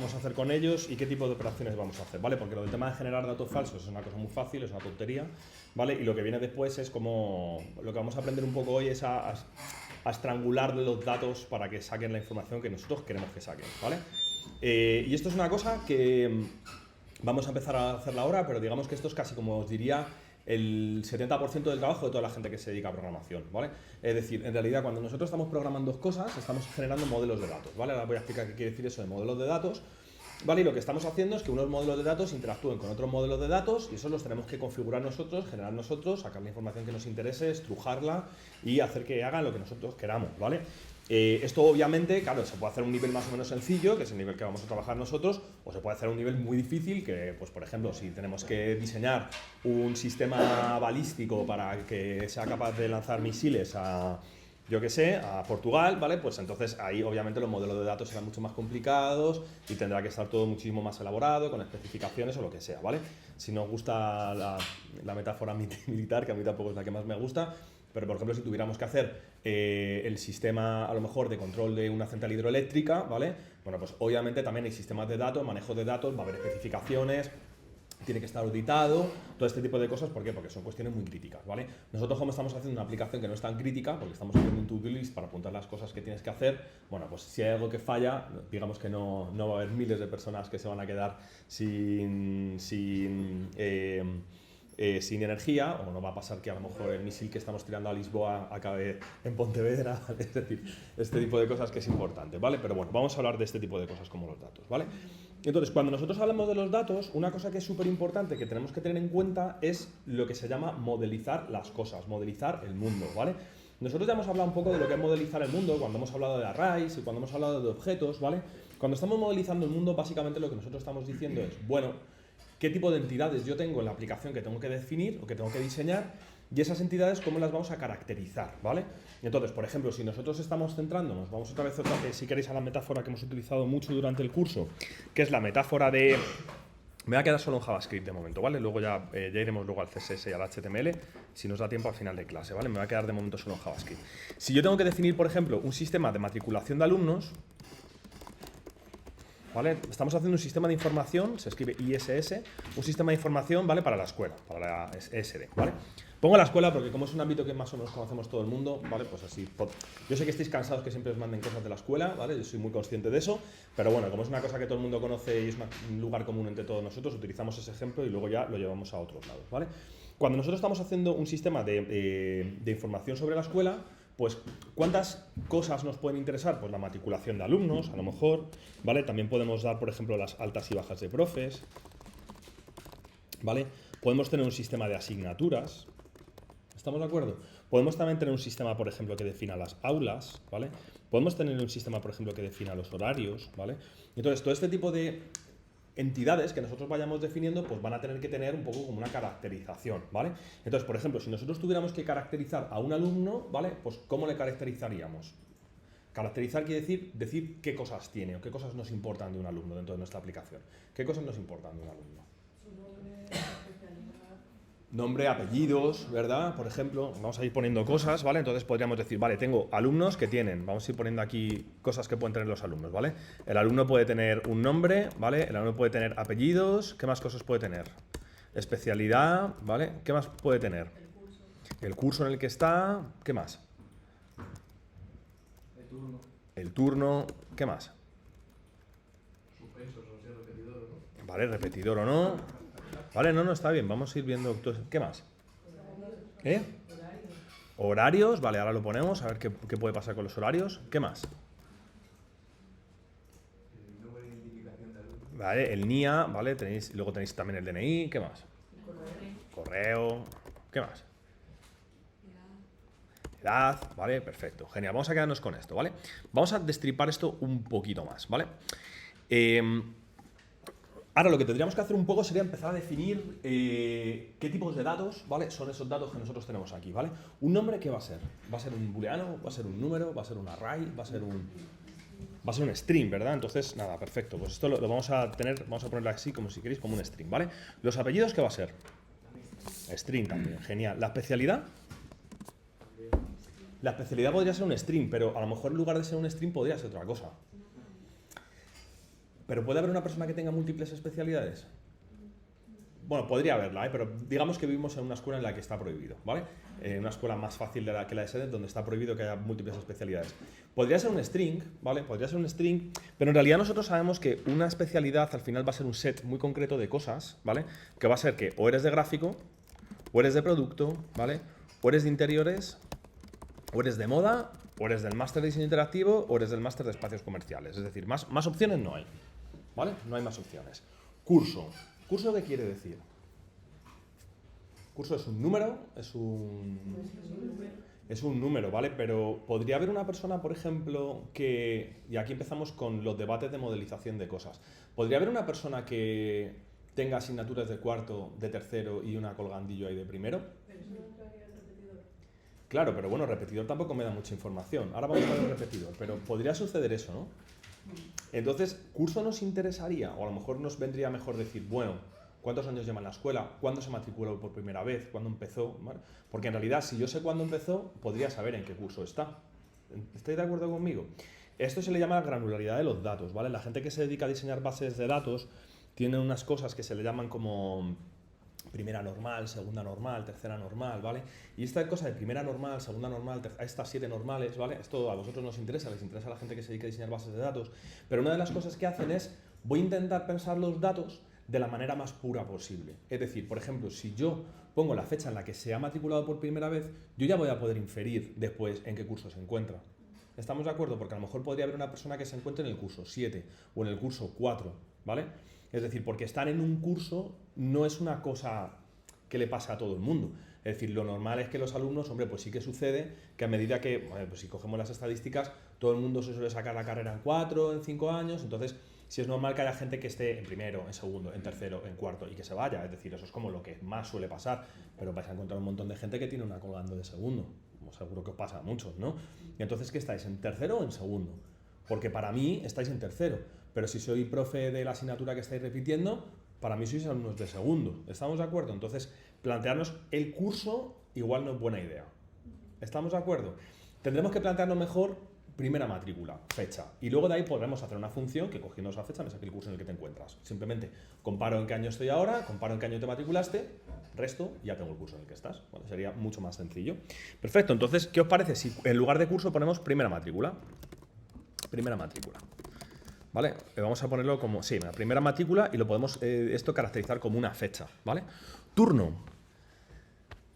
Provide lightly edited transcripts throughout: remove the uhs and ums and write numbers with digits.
vamos a hacer con ellos y qué tipo de operaciones vamos a hacer, ¿vale? Porque lo del tema de generar datos falsos es una cosa muy fácil, es una tontería, ¿vale? Y lo que viene después es como, lo que vamos a aprender un poco hoy es a estrangular los datos para que saquen la información que nosotros queremos que saquen, ¿vale? Y esto es una cosa que vamos a empezar a hacerla ahora, pero digamos que esto es casi, como os diría, el 70% del trabajo de toda la gente que se dedica a programación, ¿vale? Es decir, en realidad cuando nosotros estamos programando cosas, estamos generando modelos de datos, ¿vale? Ahora voy a explicar qué quiere decir eso de modelos de datos, ¿vale? Y lo que estamos haciendo es que unos modelos de datos interactúen con otros modelos de datos y eso los tenemos que configurar nosotros, generar nosotros, sacar la información que nos interese, estrujarla y hacer que hagan lo que nosotros queramos, ¿vale? Esto obviamente, claro, se puede hacer a un nivel más o menos sencillo, que es el nivel que vamos a trabajar nosotros, o se puede hacer a un nivel muy difícil, que pues por ejemplo, si tenemos que diseñar un sistema balístico para que sea capaz de lanzar misiles a, yo que sé, a Portugal, ¿vale? Pues entonces ahí obviamente los modelos de datos serán mucho más complicados y tendrá que estar todo muchísimo más elaborado, con especificaciones o lo que sea, ¿vale? Si no os gusta la metáfora militar, que a mí tampoco es la que más me gusta, pero por ejemplo si tuviéramos que hacer el sistema a lo mejor de control de una central hidroeléctrica, ¿vale? Bueno, pues obviamente también hay sistemas de datos, manejo de datos, va a haber especificaciones, tiene que estar auditado, todo este tipo de cosas, ¿por qué? Porque son cuestiones muy críticas, ¿vale? Nosotros como estamos haciendo una aplicación que no es tan crítica, porque estamos haciendo un to-do list para apuntar las cosas que tienes que hacer, bueno, pues si hay algo que falla, digamos que no va a haber miles de personas que se van a quedar sin energía, o no va a pasar que a lo mejor el misil que estamos tirando a Lisboa acabe en Pontevedra, ¿vale? Es decir, este tipo de cosas que es importante, ¿vale? Pero bueno, vamos a hablar de este tipo de cosas como los datos, ¿vale? Entonces, cuando nosotros hablamos de los datos, una cosa que es súper importante que tenemos que tener en cuenta es lo que se llama modelizar las cosas, modelizar el mundo, ¿vale? Nosotros ya hemos hablado un poco de lo que es modelizar el mundo cuando hemos hablado de arrays y cuando hemos hablado de objetos, ¿vale? Cuando estamos modelizando el mundo, básicamente lo que nosotros estamos diciendo es, bueno, ¿qué tipo de entidades yo tengo en la aplicación que tengo que definir o que tengo que diseñar? Y esas entidades, ¿cómo las vamos a caracterizar? ¿Vale? Entonces, por ejemplo, si nosotros estamos centrándonos, vamos otra vez, si queréis, a la metáfora que hemos utilizado mucho durante el curso, que es la metáfora de... Me voy a quedar solo en JavaScript de momento, ¿vale? Luego ya iremos luego al CSS y al HTML, si nos da tiempo al final de clase, ¿vale? Me voy a quedar de momento solo en JavaScript. Si yo tengo que definir, por ejemplo, un sistema de matriculación de alumnos, ¿vale? Estamos haciendo un sistema de información, se escribe ISS, un sistema de información, ¿vale? Para la escuela, para la ESD, ¿vale? Pongo la escuela porque como es un ámbito que más o menos conocemos todo el mundo, ¿vale? Pues así, yo sé que estáis cansados que siempre os manden cosas de la escuela, ¿vale? Yo soy muy consciente de eso, pero bueno, como es una cosa que todo el mundo conoce y es un lugar común entre todos nosotros, utilizamos ese ejemplo y luego ya lo llevamos a otros lados, ¿vale? Cuando nosotros estamos haciendo un sistema de información sobre la escuela, pues, ¿cuántas cosas nos pueden interesar? Pues la matriculación de alumnos, a lo mejor, ¿vale? También podemos dar, por ejemplo, las altas y bajas de profes, ¿vale? Podemos tener un sistema de asignaturas, ¿estamos de acuerdo? Podemos también tener un sistema, por ejemplo, que defina las aulas, ¿vale? Podemos tener un sistema, por ejemplo, que defina los horarios, ¿vale? Entonces, todo este tipo de entidades que nosotros vayamos definiendo, pues van a tener que tener un poco como una caracterización, ¿vale? Entonces, por ejemplo, si nosotros tuviéramos que caracterizar a un alumno, ¿vale? Pues ¿cómo le caracterizaríamos? Caracterizar quiere decir qué cosas tiene o qué cosas nos importan de un alumno dentro de nuestra aplicación. ¿Qué cosas nos importan de un alumno? Nombre, apellidos, ¿verdad? Por ejemplo, vamos a ir poniendo cosas, ¿vale? Entonces podríamos decir, vale, tengo alumnos que tienen, vamos a ir poniendo aquí cosas que pueden tener los alumnos, ¿vale? El alumno puede tener un nombre, ¿vale? El alumno puede tener apellidos, ¿qué más cosas puede tener? Especialidad, ¿vale? ¿Qué más puede tener? El curso en el que está, ¿qué más? El turno, ¿qué más? Suspensos, o sea, repetidor o no. Vale, repetidor o no. Vale, no, está bien, vamos a ir viendo. ¿Qué más? Horarios, vale, ahora lo ponemos, a ver qué puede pasar con los horarios. ¿Qué más? El número de identificación de alumno. Vale, el NIA, ¿vale? Luego tenéis también el DNI, ¿qué más? Correo, ¿qué más? Edad, ¿vale? Perfecto, genial, vamos a quedarnos con esto, ¿vale? Vamos a destripar esto un poquito más, ¿vale? Ahora lo que tendríamos que hacer un poco sería empezar a definir qué tipos de datos, ¿vale? Son esos datos que nosotros tenemos aquí, ¿vale? ¿Un nombre qué va a ser? ¿Va a ser un booleano? ¿Va a ser un número? ¿Va a ser un array? ¿Va a ser un string, ¿verdad? Entonces, nada, perfecto. Pues esto lo vamos a ponerlo así como si queréis, como un string, ¿vale? ¿Los apellidos qué va a ser? String también, genial. ¿La especialidad? La especialidad podría ser un string, pero a lo mejor en lugar de ser un string podría ser otra cosa. ¿Pero puede haber una persona que tenga múltiples especialidades? Bueno, podría haberla, pero digamos que vivimos en una escuela en la que está prohibido, ¿vale? Una escuela más fácil que la de SEDET, donde está prohibido que haya múltiples especialidades. Podría ser un string, ¿vale? Podría ser un string, pero en realidad nosotros sabemos que una especialidad al final va a ser un set muy concreto de cosas, ¿vale? Que va a ser que o eres de gráfico, o eres de producto, ¿vale? O eres de interiores, o eres de moda, o eres del máster de diseño interactivo, o eres del máster de espacios comerciales. Es decir, más opciones no hay, ¿vale? No hay más opciones. Curso. ¿Curso qué quiere decir? Curso es un número, es un número, ¿vale? Pero podría haber una persona, por ejemplo, que, y aquí empezamos con los debates de modelización de cosas, podría haber una persona que tenga asignaturas de cuarto, de tercero y una colgandillo ahí de primero. Pero eso no entraría el repetidor. Claro, pero bueno, repetidor tampoco me da mucha información. Ahora vamos a ver el repetidor, pero podría suceder eso, ¿no? Entonces, curso nos interesaría, o a lo mejor nos vendría mejor decir, bueno, ¿cuántos años lleva en la escuela? ¿Cuándo se matriculó por primera vez? ¿Cuándo empezó? ¿Vale? Porque en realidad, si yo sé cuándo empezó, podría saber en qué curso está. ¿Estáis de acuerdo conmigo? Esto se le llama la granularidad de los datos, ¿vale? La gente que se dedica a diseñar bases de datos tiene unas cosas que se le llaman como primera normal, segunda normal, tercera normal, ¿vale? Y esta cosa de primera normal, segunda normal, estas 7 normales, ¿vale? Esto a vosotros nos interesa, les interesa a la gente que se dedica a diseñar bases de datos, pero una de las cosas que hacen es, voy a intentar pensar los datos de la manera más pura posible. Es decir, por ejemplo, si yo pongo la fecha en la que se ha matriculado por primera vez, yo ya voy a poder inferir después en qué curso se encuentra. ¿Estamos de acuerdo? Porque a lo mejor podría haber una persona que se encuentre en el curso 7 o en el curso 4, ¿vale? Es decir, porque estar en un curso no es una cosa que le pasa a todo el mundo. Es decir, lo normal es que los alumnos, hombre, pues sí que sucede que a medida que, bueno, pues si cogemos las estadísticas, todo el mundo se suele sacar la carrera en 4, en 5 años, entonces sí es normal que haya gente que esté en primero, en segundo, en tercero, en cuarto y que se vaya. Es decir, eso es como lo que más suele pasar, pero vais a encontrar un montón de gente que tiene una colgando de segundo. Seguro que os pasa a muchos, ¿no? Y entonces, ¿qué estáis? ¿En tercero o en segundo? Porque para mí estáis en tercero, pero si soy profe de la asignatura que estáis repitiendo, para mí sois alumnos de segundo. ¿Estamos de acuerdo? Entonces, plantearnos el curso igual no es buena idea. ¿Estamos de acuerdo? Tendremos que plantearnos mejor primera matrícula, fecha. Y luego de ahí podremos hacer una función que cogiendo esa fecha me saque el curso en el que te encuentras. Simplemente comparo en qué año estoy ahora, comparo en qué año te matriculaste, resto y ya tengo el curso en el que estás. Bueno, sería mucho más sencillo. Perfecto, entonces, ¿qué os parece si en lugar de curso ponemos primera matrícula? Primera matrícula. ¿Vale? Vamos a ponerlo como, sí, la primera matrícula y lo podemos esto caracterizar como una fecha, ¿vale? Turno.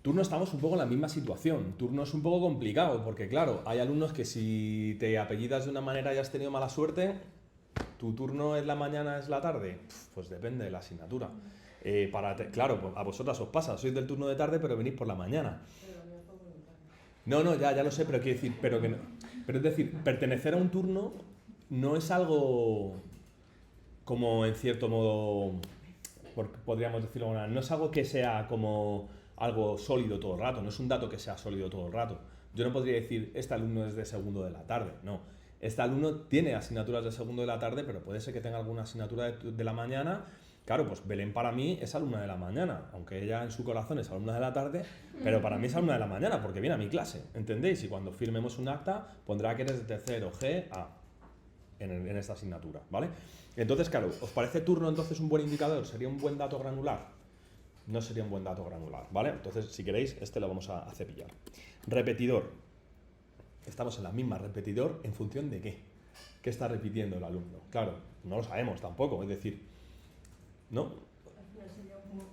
Turno estamos un poco en la misma situación. Turno es un poco complicado porque, claro, hay alumnos que si te apellidas de una manera y has tenido mala suerte, ¿tu turno es la mañana, es la tarde? Pues depende de la asignatura. Claro, a vosotras os pasa, sois del turno de tarde pero venís por la mañana. No, ya lo sé, pero quiero decir, pero es decir, pertenecer a un turno no es algo como en cierto modo, podríamos decirlo, no es algo que sea como algo sólido todo el rato, no es un dato que sea sólido todo el rato. Yo no podría decir, este alumno es de segundo de la tarde, no. Este alumno tiene asignaturas de segundo de la tarde, pero puede ser que tenga alguna asignatura de la mañana. Claro, pues Belén para mí es alumna de la mañana, aunque ella en su corazón es alumna de la tarde, pero para mí es alumna de la mañana porque viene a mi clase, ¿entendéis? Y cuando firmemos un acta pondrá que eres de tercero G A en esta asignatura, ¿vale? Entonces, claro, ¿os parece turno entonces un buen indicador? ¿Sería un buen dato granular? No sería un buen dato granular, ¿vale? Entonces, si queréis, este lo vamos a cepillar. Repetidor. Estamos en la misma. Repetidor, ¿en función de qué? ¿Qué está repitiendo el alumno? Claro, no lo sabemos tampoco, es decir, ¿no? Al final sería como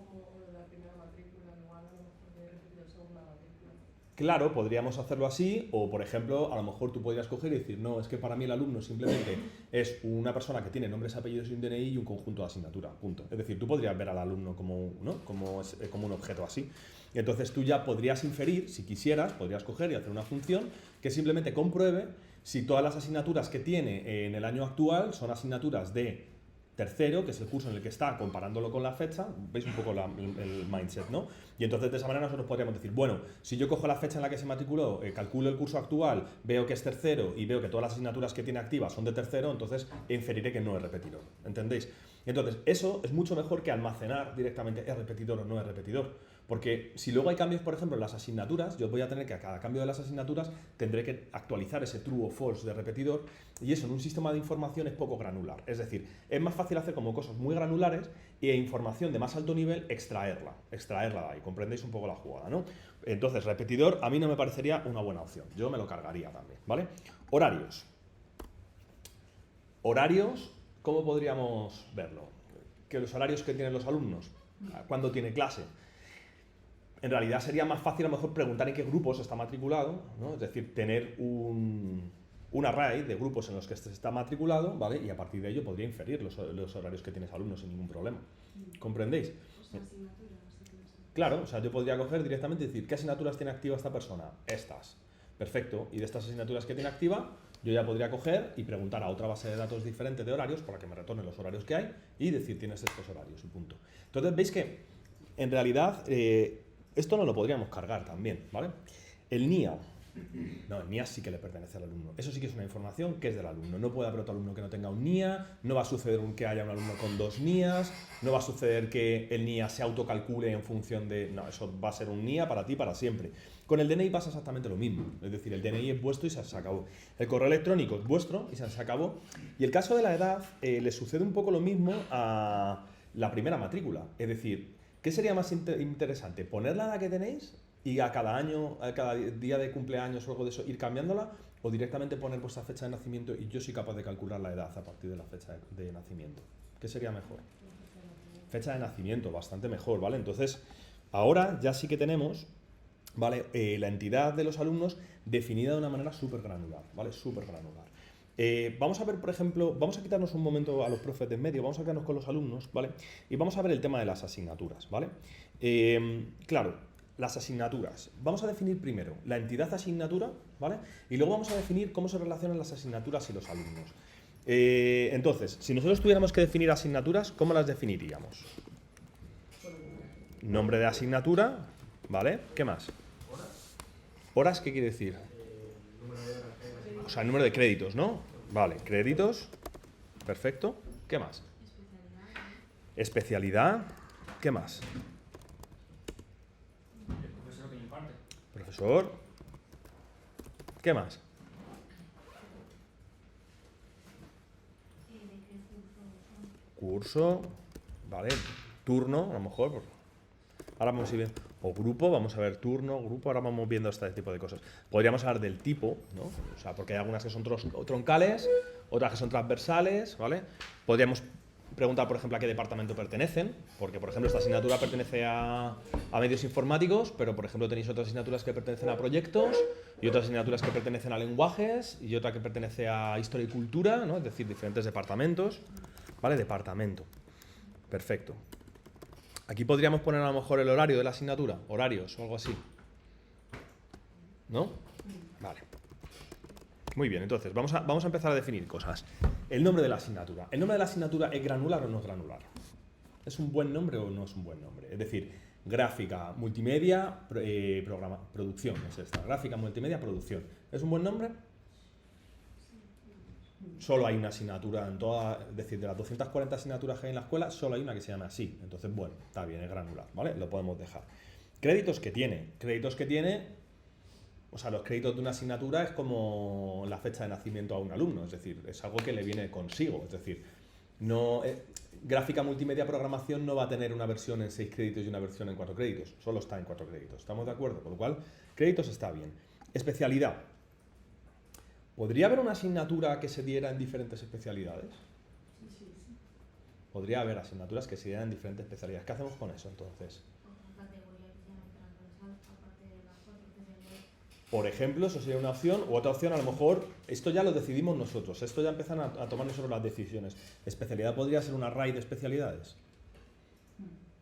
la primera matrícula, igual a lo mejor de repetir la segunda matrícula. Claro, podríamos hacerlo así, o por ejemplo, a lo mejor tú podrías coger y decir, no, es que para mí el alumno simplemente es una persona que tiene nombres, apellidos y un DNI y un conjunto de asignatura, punto. Es decir, tú podrías ver al alumno como, ¿no? como un objeto así. Y entonces tú ya podrías inferir, si quisieras, podrías coger y hacer una función que simplemente compruebe si todas las asignaturas que tiene en el año actual son asignaturas de tercero, que es el curso en el que está, comparándolo con la fecha, veis un poco el mindset, ¿no? Y entonces de esa manera nosotros podríamos decir, bueno, si yo cojo la fecha en la que se matriculó, calculo el curso actual, veo que es tercero y veo que todas las asignaturas que tiene activas son de tercero, entonces inferiré que no es repetidor, ¿entendéis? Entonces eso es mucho mejor que almacenar directamente es repetidor o no es repetidor, Porque si luego hay cambios, por ejemplo, en las asignaturas, yo voy a tener que a cada cambio de las asignaturas tendré que actualizar ese true o false de repetidor, y eso en un sistema de información es poco granular. Es decir, es más fácil hacer como cosas muy granulares e información de más alto nivel extraerla de ahí. Comprendéis un poco la jugada, ¿no? Entonces, repetidor a mí no me parecería una buena opción. Yo me lo cargaría también, ¿vale? Horarios. Horarios, ¿cómo podríamos verlo? Que los horarios que tienen los alumnos, ¿cuándo tiene clase? En realidad sería más fácil a lo mejor preguntar en qué grupos está matriculado, ¿no? Es decir, tener un array de grupos en los que está matriculado, ¿vale? Y a partir de ello podría inferir los horarios que tienes alumnos sin ningún problema. ¿Comprendéis? Claro, o sea, yo podría coger directamente y decir, ¿qué asignaturas tiene activa esta persona? Estas. Perfecto. Y de estas asignaturas que tiene activa, yo ya podría coger y preguntar a otra base de datos diferente de horarios para que me retorne los horarios que hay y decir, tienes estos horarios y punto. Entonces, veis que, en realidad, esto no lo podríamos cargar también, ¿vale? El NIA. No, el NIA sí que le pertenece al alumno. Eso sí que es una información que es del alumno. No puede haber otro alumno que no tenga un NIA, no va a suceder que haya un alumno con 2 NIAs, no va a suceder que el NIA se autocalcule en función de... No, eso va a ser un NIA para ti para siempre. Con el DNI pasa exactamente lo mismo. Es decir, el DNI es vuestro y se acabó. El correo electrónico es vuestro y se acabó. Y el caso de la edad le sucede un poco lo mismo a la primera matrícula. Es decir, ¿qué sería más interesante? ¿Poner la edad que tenéis y a cada año, a cada día de cumpleaños o algo de eso, ir cambiándola, o directamente poner vuestra fecha de nacimiento y yo soy capaz de calcular la edad a partir de la fecha de nacimiento? ¿Qué sería mejor? Fecha de nacimiento, bastante mejor, ¿vale? Entonces, ahora ya sí que tenemos, ¿vale? La entidad de los alumnos definida de una manera súper granular, ¿vale? Súper granular. Vamos a ver, por ejemplo, vamos a quitarnos un momento a los profes de en medio, vamos a quedarnos con los alumnos, ¿vale? Y vamos a ver el tema de las asignaturas, ¿vale? Claro, las asignaturas. Vamos a definir primero la entidad asignatura, ¿vale? Y luego vamos a definir cómo se relacionan las asignaturas y los alumnos. Entonces, si nosotros tuviéramos que definir asignaturas, ¿cómo las definiríamos? Nombre de asignatura, ¿vale? ¿Qué más? ¿Horas qué quiere decir? O sea, el número de créditos, ¿no? Vale, créditos, perfecto. ¿Qué más? Especialidad, ¿qué más? Profesor. ¿Qué más? Curso. Vale. Turno, a lo mejor. Ahora vamos a ir viendo. O grupo, vamos a ver turno, grupo. Ahora vamos viendo este tipo de cosas. Podríamos hablar del tipo, ¿no? O sea, porque hay algunas que son troncales, otras que son transversales, ¿vale? Podríamos preguntar, por ejemplo, a qué departamento pertenecen, porque, por ejemplo, esta asignatura pertenece a medios informáticos, pero, por ejemplo, tenéis otras asignaturas que pertenecen a proyectos y otras asignaturas que pertenecen a lenguajes y otra que pertenece a historia y cultura, ¿no? Es decir, diferentes departamentos, ¿vale? Departamento. Perfecto. Aquí podríamos poner a lo mejor el horario de la asignatura, horarios o algo así. ¿No? Vale. Muy bien, entonces vamos a empezar a definir cosas. El nombre de la asignatura. ¿El nombre de la asignatura es granular o no es granular? ¿Es un buen nombre o no es un buen nombre? Es decir, gráfica, multimedia, producción. Es esta. Gráfica, multimedia, producción. ¿Es un buen nombre? Solo hay una asignatura en toda, es decir, de las 240 asignaturas que hay en la escuela, solo hay una que se llama así. Entonces, bueno, está bien, es granular, ¿vale? Lo podemos dejar. Créditos que tiene. Créditos que tiene, o sea, los créditos de una asignatura es como la fecha de nacimiento a un alumno, es decir, es algo que le viene consigo. Es decir, no, gráfica, multimedia, programación no va a tener una versión en 6 créditos y una versión en 4 créditos. Solo está en 4 créditos. ¿Estamos de acuerdo? Por lo cual, créditos está bien. Especialidad. ¿Podría haber una asignatura que se diera en diferentes especialidades? Sí. Podría haber asignaturas que se dieran en diferentes especialidades. ¿Qué hacemos con eso entonces? Por ejemplo, eso sería una opción, u otra opción a lo mejor, esto ya lo decidimos nosotros, esto ya empiezan a tomar nosotros las decisiones. ¿Especialidad podría ser un array de especialidades?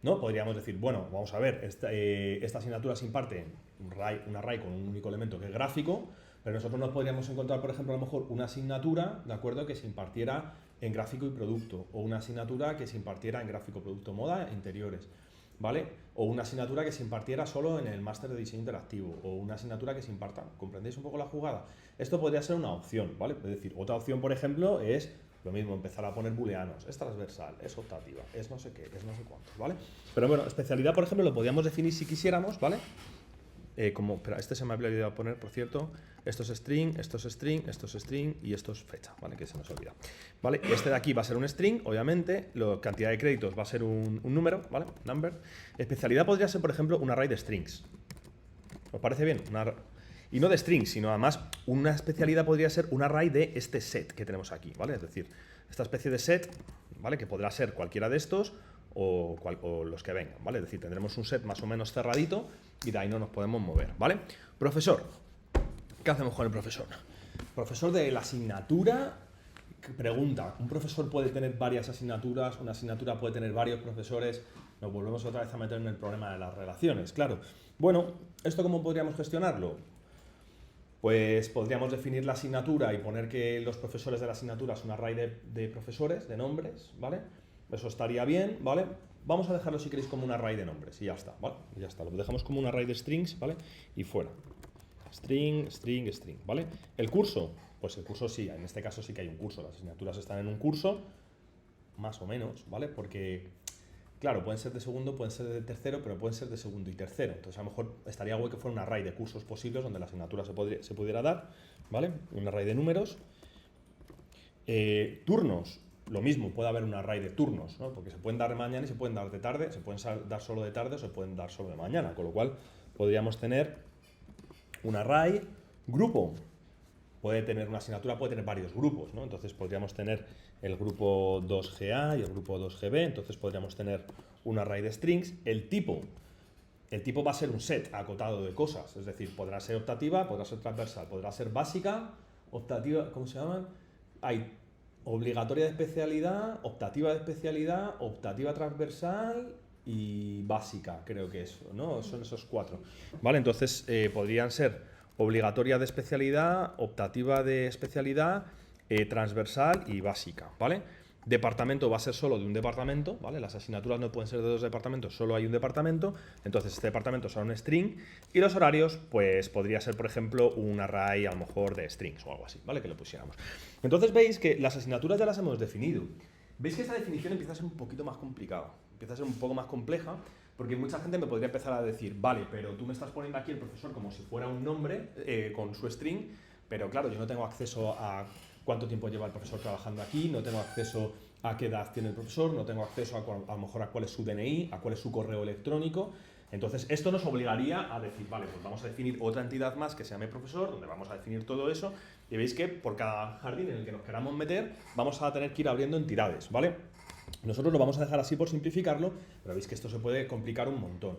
¿No? Podríamos decir, bueno, vamos a ver, esta asignatura se imparte en un array con un único elemento que es gráfico, pero nosotros nos podríamos encontrar, por ejemplo, a lo mejor una asignatura, ¿de acuerdo?, que se impartiera en gráfico y producto, o una asignatura que se impartiera en gráfico, producto, moda, interiores, ¿vale? O una asignatura que se impartiera solo en el máster de diseño interactivo, o una asignatura que se imparta. ¿Comprendéis un poco la jugada? Esto podría ser una opción, ¿vale? Es decir, otra opción, por ejemplo, es Lo mismo, empezar a poner booleanos, es transversal, es optativa, es no sé qué, es no sé cuántos, ¿vale? Pero bueno, especialidad, por ejemplo, lo podríamos definir si quisiéramos, ¿vale? Espera, este se me había olvidado poner, por cierto, esto es string, esto es string, esto es string y esto es fecha, ¿vale? Que se nos olvida, ¿vale? Este de aquí va a ser un string, obviamente, la cantidad de créditos va a ser un número, ¿vale? Number. Especialidad podría ser, por ejemplo, un array de strings. ¿Os parece bien? Y no de strings, sino además una especialidad podría ser un array de este set que tenemos aquí, ¿vale? Es decir, esta especie de set, ¿vale? Que podrá ser cualquiera de estos o los que vengan, ¿vale? Es decir, tendremos un set más o menos cerradito y de ahí no nos podemos mover, ¿vale? Profesor. ¿Qué hacemos con el profesor? Profesor de la asignatura. Pregunta, ¿un profesor puede tener varias asignaturas? ¿Una asignatura puede tener varios profesores? Nos volvemos otra vez a meter en el problema de las relaciones, claro. Bueno, ¿esto cómo podríamos gestionarlo? Pues podríamos definir la asignatura y poner que los profesores de la asignatura son un array de profesores, de nombres, ¿vale? Eso estaría bien, ¿vale? Vamos a dejarlo, si queréis, como un array de nombres y ya está, ¿vale? Y ya está, lo dejamos como un array de strings, ¿vale? Y fuera. String, string, string, ¿vale? El curso, pues el curso sí, en este caso sí que hay un curso. Las asignaturas están en un curso, más o menos, ¿vale? Porque, claro, pueden ser de segundo, pueden ser de tercero, pero pueden ser de segundo y tercero. Entonces, a lo mejor estaría guay que fuera un array de cursos posibles donde la asignatura se pudiera dar, ¿vale? Un array de números. Turnos, lo mismo, puede haber un array de turnos, ¿no? Porque se pueden dar de mañana y se pueden dar de tarde, se pueden dar solo de tarde o se pueden dar solo de mañana, con lo cual podríamos tener un array. Grupo, puede tener una asignatura, puede tener varios grupos, ¿no? Entonces podríamos tener el grupo 2GA y el grupo 2GB, entonces podríamos tener un array de strings. El tipo va a ser un set acotado de cosas, es decir, podrá ser optativa, podrá ser transversal, podrá ser básica, optativa, ¿cómo se llaman? Hay obligatoria de especialidad, optativa transversal y básica, creo que es, ¿no? Son esos 4. ¿Vale? Entonces podrían ser obligatoria de especialidad, optativa de especialidad, transversal y básica, ¿vale? Departamento va a ser solo de un departamento, ¿vale? Las asignaturas no pueden ser de 2 departamentos, solo hay un departamento, entonces este departamento será un string y los horarios, pues podría ser, por ejemplo, un array a lo mejor de strings o algo así, ¿vale? Que lo pusiéramos. Entonces veis que las asignaturas ya las hemos definido. Veis que esta definición empieza a ser un poquito más complicada, empieza a ser un poco más compleja, porque mucha gente me podría empezar a decir, vale, pero tú me estás poniendo aquí el profesor como si fuera un nombre con su string, pero claro, yo no tengo acceso a cuánto tiempo lleva el profesor trabajando aquí, no tengo acceso a qué edad tiene el profesor, no tengo acceso a lo mejor a cuál es su DNI, a cuál es su correo electrónico. Entonces, esto nos obligaría a decir, vale, pues vamos a definir otra entidad más que se llame profesor, donde vamos a definir todo eso, y veis que por cada jardín en el que nos queramos meter, vamos a tener que ir abriendo entidades, ¿vale? Nosotros lo vamos a dejar así por simplificarlo, pero veis que esto se puede complicar un montón.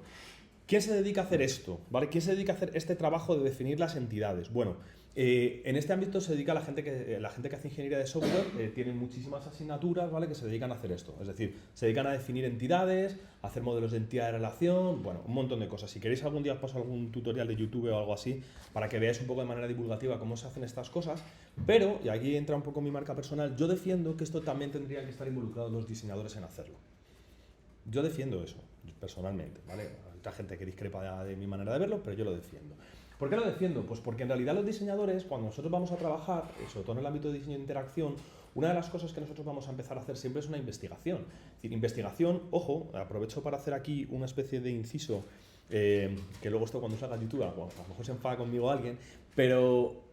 ¿Quién se dedica a hacer esto? ¿Vale? ¿Quién se dedica a hacer este trabajo de definir las entidades? Bueno, en este ámbito se dedica la gente que hace ingeniería de software, tienen muchísimas asignaturas, ¿vale? Que se dedican a hacer esto. Es decir, se dedican a definir entidades, a hacer modelos de entidad de relación, bueno, un montón de cosas. Si queréis algún día os paso algún tutorial de YouTube o algo así, para que veáis un poco de manera divulgativa cómo se hacen estas cosas. Pero, y aquí entra un poco mi marca personal, yo defiendo que esto también tendría que estar involucrados los diseñadores en hacerlo. Yo defiendo eso, personalmente, ¿vale? Hay otra gente que discrepa de mi manera de verlo, pero yo lo defiendo. ¿Por qué lo defiendo? Pues porque en realidad los diseñadores, cuando nosotros vamos a trabajar, sobre todo en el ámbito de diseño de interacción, una de las cosas que nosotros vamos a empezar a hacer siempre es una investigación. Es decir, investigación, ojo, aprovecho para hacer aquí una especie de inciso, que luego esto cuando salga en YouTube, bueno, a lo mejor se enfada conmigo alguien, pero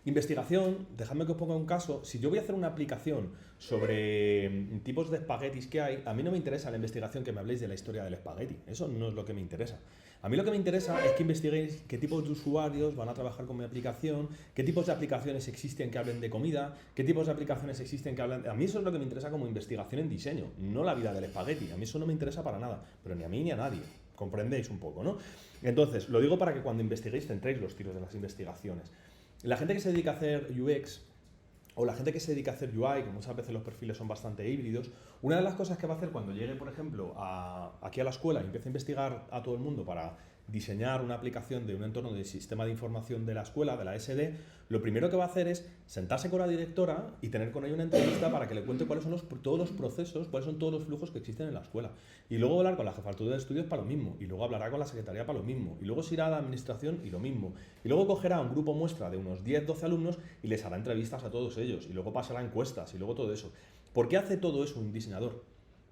investigación, dejadme que os ponga un caso. Si yo voy a hacer una aplicación sobre tipos de espaguetis que hay, a mí no me interesa la investigación que me habléis de la historia del espagueti. Eso no es lo que me interesa. A mí lo que me interesa es que investiguéis qué tipos de usuarios van a trabajar con mi aplicación, qué tipos de aplicaciones existen que hablen de comida, qué tipos de aplicaciones existen que hablen... A mí eso es lo que me interesa como investigación en diseño, no la vida del espagueti. A mí eso no me interesa para nada, pero ni a mí ni a nadie. Comprendéis un poco, ¿no? Entonces, lo digo para que cuando investiguéis centréis los tiros de las investigaciones. La gente que se dedica a hacer UX o la gente que se dedica a hacer UI, que muchas veces los perfiles son bastante híbridos, una de las cosas que va a hacer cuando llegue, por ejemplo, aquí a la escuela y empiece a investigar a todo el mundo para diseñar una aplicación de un entorno de sistema de información de la escuela, de la SD, lo primero que va a hacer es sentarse con la directora y tener con ella una entrevista para que le cuente cuáles son todos los procesos, cuáles son todos los flujos que existen en la escuela. Y luego hablar con la jefatura de estudios para lo mismo, y luego hablará con la secretaría para lo mismo, y luego se irá a la administración y lo mismo. Y luego cogerá un grupo muestra de unos 10-12 alumnos y les hará entrevistas a todos ellos, y luego pasará encuestas, y luego todo eso. ¿Por qué hace todo eso un diseñador?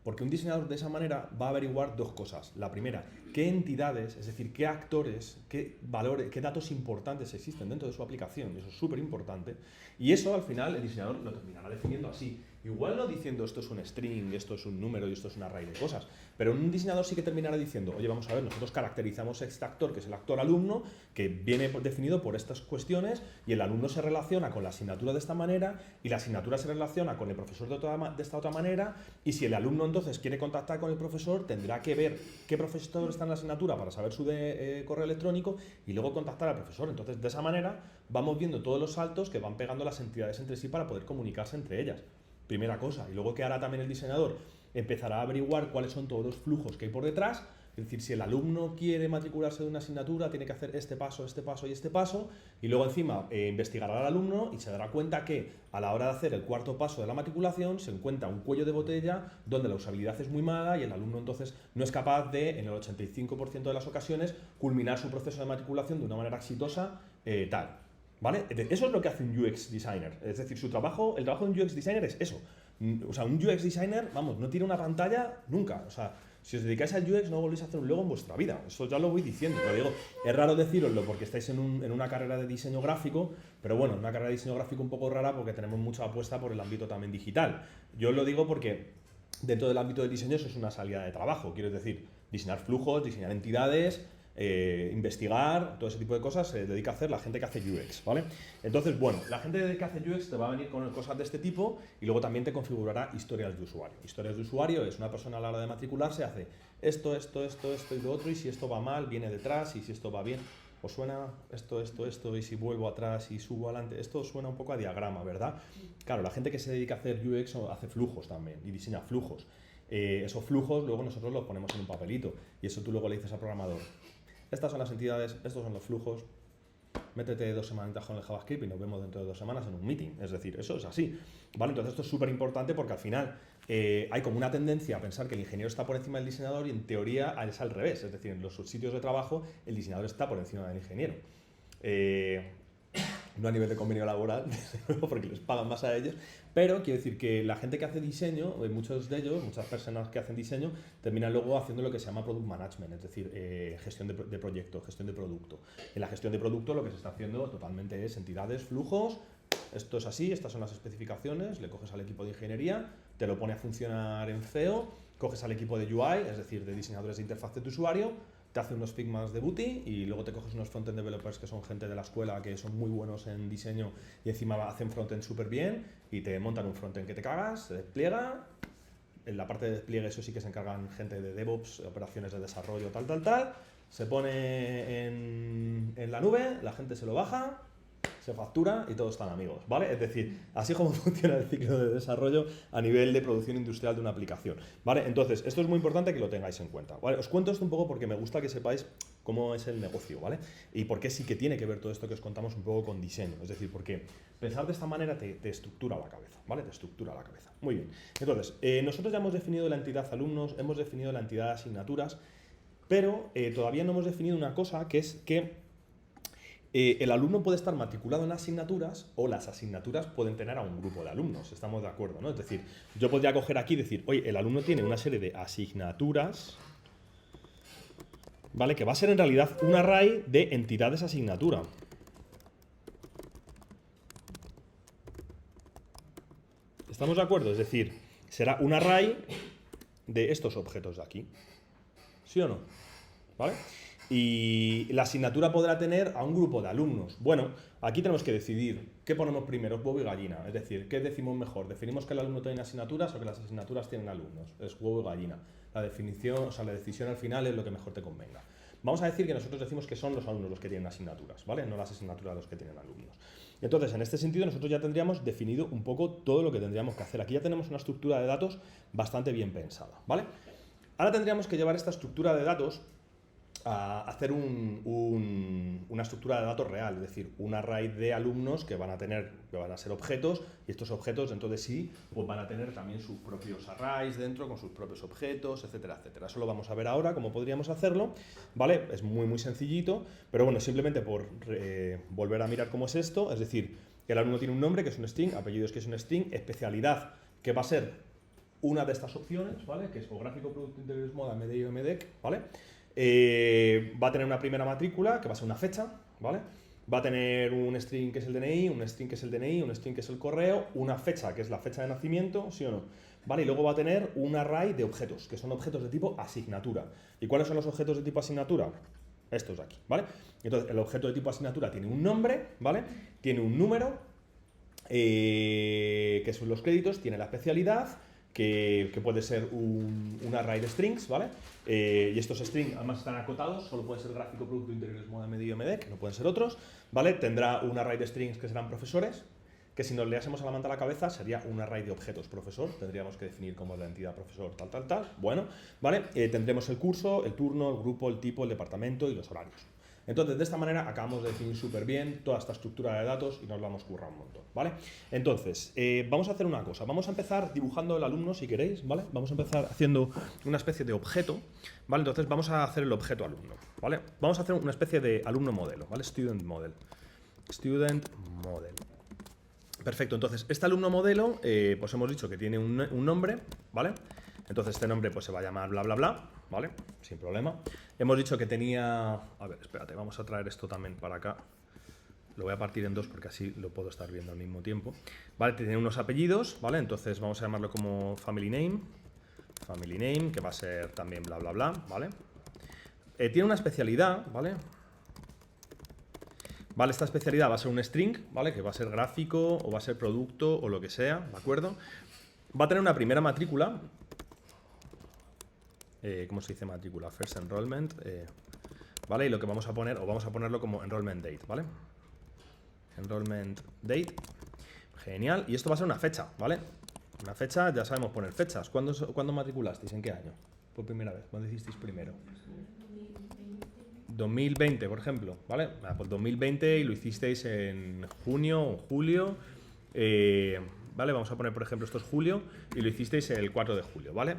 Porque un diseñador de esa manera va a averiguar dos cosas. La primera, qué entidades, es decir, qué actores, qué valores, qué datos importantes existen dentro de su aplicación. Eso es súper importante. Y eso al final el diseñador lo terminará definiendo así. Igual no diciendo esto es un string, esto es un número y esto es un array de cosas. Pero un diseñador sí que terminará diciendo, oye, vamos a ver, nosotros caracterizamos este actor, que es el actor alumno, que viene definido por estas cuestiones, y el alumno se relaciona con la asignatura de esta manera, y la asignatura se relaciona con el profesor de esta otra manera, y si el alumno entonces quiere contactar con el profesor, tendrá que ver qué profesor está en la asignatura para saber su correo electrónico, y luego contactar al profesor. Entonces, de esa manera, vamos viendo todos los saltos que van pegando las entidades entre sí para poder comunicarse entre ellas. Primera cosa. Y luego, ¿qué hará también el diseñador? Empezará a averiguar cuáles son todos los flujos que hay por detrás. Es decir, si el alumno quiere matricularse de una asignatura, tiene que hacer este paso y este paso. Y luego encima investigará al alumno y se dará cuenta que a la hora de hacer el cuarto paso de la matriculación se encuentra un cuello de botella donde la usabilidad es muy mala y el alumno entonces no es capaz de, en el 85% de las ocasiones, culminar su proceso de matriculación de una manera exitosa, tal. ¿Vale? Eso es lo que hace un UX designer. Es decir, el trabajo de un UX designer es eso. O sea, un UX designer, vamos, no tiene una pantalla nunca. O sea, si os dedicáis al UX no volvéis a hacer un logo en vuestra vida. Eso ya lo voy diciendo. Lo digo, es raro decíroslo porque estáis en una carrera de diseño gráfico, pero bueno, una carrera de diseño gráfico un poco rara porque tenemos mucha apuesta por el ámbito también digital. Yo lo digo porque dentro del ámbito del diseño eso es una salida de trabajo. Quiero decir, diseñar flujos, diseñar entidades, investigar, todo ese tipo de cosas se dedica a hacer la gente que hace UX, ¿vale? Entonces, bueno, la gente que hace UX te va a venir con cosas de este tipo y luego también te configurará historias de usuario. Historias de usuario es una persona a la hora de matricularse, hace esto y lo otro, y si esto va mal, viene detrás, y si esto va bien, os suena esto, y si vuelvo atrás y subo adelante, esto suena un poco a diagrama, ¿verdad? Claro, la gente que se dedica a hacer UX hace flujos también y diseña flujos. Esos flujos luego nosotros los ponemos en un papelito y eso tú luego le dices al programador. Estas son las entidades, estos son los flujos, métete 2 semanitas con el JavaScript y nos vemos dentro de 2 semanas en un meeting. Es decir, eso es así. ¿Vale? Entonces esto es súper importante porque al final hay como una tendencia a pensar que el ingeniero está por encima del diseñador y en teoría es al revés. Es decir, en los sitios de trabajo el diseñador está por encima del ingeniero. No a nivel de convenio laboral, porque les pagan más a ellos, pero quiero decir que la gente que hace diseño, muchos de ellos, muchas personas que hacen diseño, terminan luego haciendo lo que se llama product management, es decir, gestión de proyecto, gestión de producto. En la gestión de producto lo que se está haciendo totalmente es entidades, flujos, esto es así, estas son las especificaciones, le coges al equipo de ingeniería, te lo pone a funcionar en CEO, coges al equipo de UI, es decir, de diseñadores de interfaz de tu usuario, te hace unos Figmas de Booty y luego te coges unos frontend developers que son gente de la escuela que son muy buenos en diseño y encima hacen frontend súper bien y te montan un frontend que te cagas, se despliega. En la parte de despliegue eso sí que se encargan gente de DevOps, operaciones de desarrollo, tal. Se pone en la nube, la gente se lo baja, se factura y todos están amigos, ¿vale? Es decir, así como funciona el ciclo de desarrollo a nivel de producción industrial de una aplicación, ¿vale? Entonces, esto es muy importante que lo tengáis en cuenta, ¿vale? Os cuento esto un poco porque me gusta que sepáis cómo es el negocio, ¿vale? Y por qué sí que tiene que ver todo esto que os contamos un poco con diseño, es decir, porque pensar de esta manera te estructura la cabeza, ¿vale? Te estructura la cabeza. Muy bien. Entonces, nosotros ya hemos definido la entidad alumnos, hemos definido la entidad asignaturas, pero todavía no hemos definido una cosa que es que el alumno puede estar matriculado en asignaturas o las asignaturas pueden tener a un grupo de alumnos, estamos de acuerdo, ¿no? Es decir, yo podría coger aquí y decir, oye, el alumno tiene una serie de asignaturas, ¿vale? Que va a ser en realidad un array de entidades asignatura. ¿Estamos de acuerdo? Es decir, será un array de estos objetos de aquí. ¿Sí o no? ¿Vale? Y la asignatura podrá tener a un grupo de alumnos. Bueno, aquí tenemos que decidir qué ponemos primero, huevo y gallina. Es decir, ¿qué decimos mejor? ¿Definimos que el alumno tiene asignaturas o que las asignaturas tienen alumnos? Es huevo y gallina. La definición, o sea, la decisión al final es lo que mejor te convenga. Vamos a decir que nosotros decimos que son los alumnos los que tienen asignaturas, ¿vale? No las asignaturas los que tienen alumnos. Entonces, en este sentido, nosotros ya tendríamos definido un poco todo lo que tendríamos que hacer. Aquí ya tenemos una estructura de datos bastante bien pensada, ¿vale? Ahora tendríamos que llevar esta estructura de datos a hacer una estructura de datos real, es decir, un array de alumnos que van a ser objetos, y estos objetos entonces sí, pues van a tener también sus propios arrays dentro, con sus propios objetos, etcétera, etcétera. Eso lo vamos a ver ahora, cómo podríamos hacerlo, ¿vale? Es muy sencillito, pero bueno, simplemente por volver a mirar cómo es esto, es decir, el alumno tiene un nombre, que es un string, apellidos, que es un string, especialidad, que va a ser una de estas opciones, ¿vale? Que es o gráfico, producto, interiores, moda, MDI o MDEC, ¿vale? Va a tener una primera matrícula, que va a ser una fecha, ¿vale? Va a tener un string que es el DNI, un string que es el DNI, un string que es el correo, una fecha que es la fecha de nacimiento, ¿sí o no? ¿Vale? Y luego va a tener un array de objetos, que son objetos de tipo asignatura. ¿Y cuáles son los objetos de tipo asignatura? Estos de aquí, ¿vale? Entonces, el objeto de tipo asignatura tiene un nombre, ¿vale? Tiene un número, que son los créditos, tiene la especialidad, que puede ser un array de strings, ¿vale? Y estos strings además están acotados, solo puede ser gráfico, producto, interiores, moda, medio, MDEC, no pueden ser otros, ¿vale? Tendrá un array de strings que serán profesores, que si nos leásemos a la manta a la cabeza sería un array de objetos profesor, tendríamos que definir cómo es la entidad profesor, tal, bueno, ¿vale? Tendremos el curso, el turno, el grupo, el tipo, el departamento y los horarios. Entonces, de esta manera acabamos de definir súper bien toda esta estructura de datos y nos lo hemos currado un montón, ¿vale? Entonces, vamos a hacer una cosa. Vamos a empezar dibujando el alumno, si queréis, ¿vale? Vamos a empezar haciendo una especie de objeto, ¿vale? Entonces, vamos a hacer el objeto alumno, ¿vale? Vamos a hacer una especie de alumno modelo, ¿vale? Student model. Student model. Perfecto, entonces, este alumno modelo, pues hemos dicho que tiene un nombre, ¿vale? Entonces, este nombre pues se va a llamar bla, bla, bla, ¿vale? Sin problema. Hemos dicho que tenía... A ver, espérate, vamos a traer esto también para acá. Lo voy a partir en dos porque así lo puedo estar viendo al mismo tiempo. Vale, tiene unos apellidos, ¿vale? Entonces vamos a llamarlo como family name, que va a ser también bla, bla, bla, ¿vale? Tiene una especialidad, ¿vale? Vale, esta especialidad va a ser un string, ¿vale? Que va a ser gráfico o va a ser producto o lo que sea, ¿de acuerdo? Va a tener una primera matrícula. ¿Cómo se dice matrícula? First enrollment, ¿vale? Y lo que vamos a poner, o vamos a ponerlo como enrollment date, ¿vale? Enrollment date, genial. Y esto va a ser una fecha, ¿vale? Una fecha, ya sabemos poner fechas. ¿Cuándo matriculasteis? ¿En qué año? Por primera vez, ¿cuándo hicisteis primero? 2020, por ejemplo, ¿vale? Pues 2020 y lo hicisteis en junio o julio, ¿vale? Vamos a poner, por ejemplo, esto es julio y lo hicisteis el 4 de julio, ¿vale?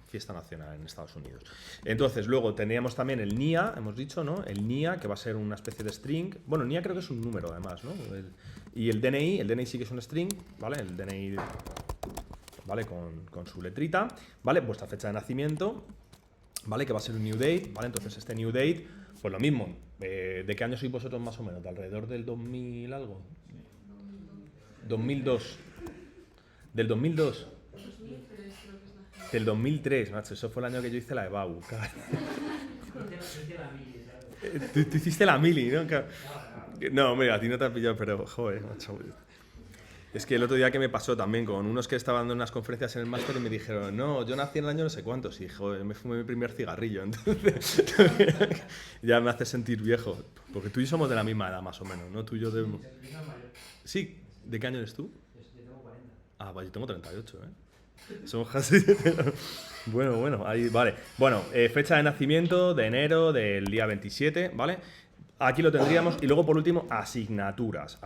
Fiesta nacional en Estados Unidos. Entonces, luego teníamos también el NIA, hemos dicho, ¿no? El NIA, que va a ser una especie de string. Bueno, NIA creo que es un número, además, ¿no? Y el DNI sí que es un string, ¿vale? El DNI, ¿vale? Con su letrita, ¿vale? Vuestra fecha de nacimiento, ¿vale? Que va a ser un new date, ¿vale? Entonces, este new date, pues lo mismo. ¿De qué año sois vosotros más o menos? ¿De alrededor del 2000 algo? 2002. ¿Del 2002? 2003 creo que es la gente. Del 2003, macho, eso fue el año que yo hice la EBAU. Tú hiciste la mili, ¿no? No, mira, a ti no te has pillado, pero joder, macho. Es que el otro día que me pasó también con unos que estaban dando unas conferencias en el máster y me dijeron, no, yo nací en el año no sé cuántos, y joder, me fumé mi primer cigarrillo, entonces ya me hace sentir viejo, porque tú y yo somos de la misma edad más o menos, ¿no? Tú y yo de... Sí, ¿de qué año eres tú? Yo tengo 40. Ah, vale, yo tengo 38, ¿eh? Somos casi... Bueno, ahí, vale. Bueno, fecha de nacimiento de enero del día 27, ¿vale? Aquí lo tendríamos, y luego por último, asignaturas.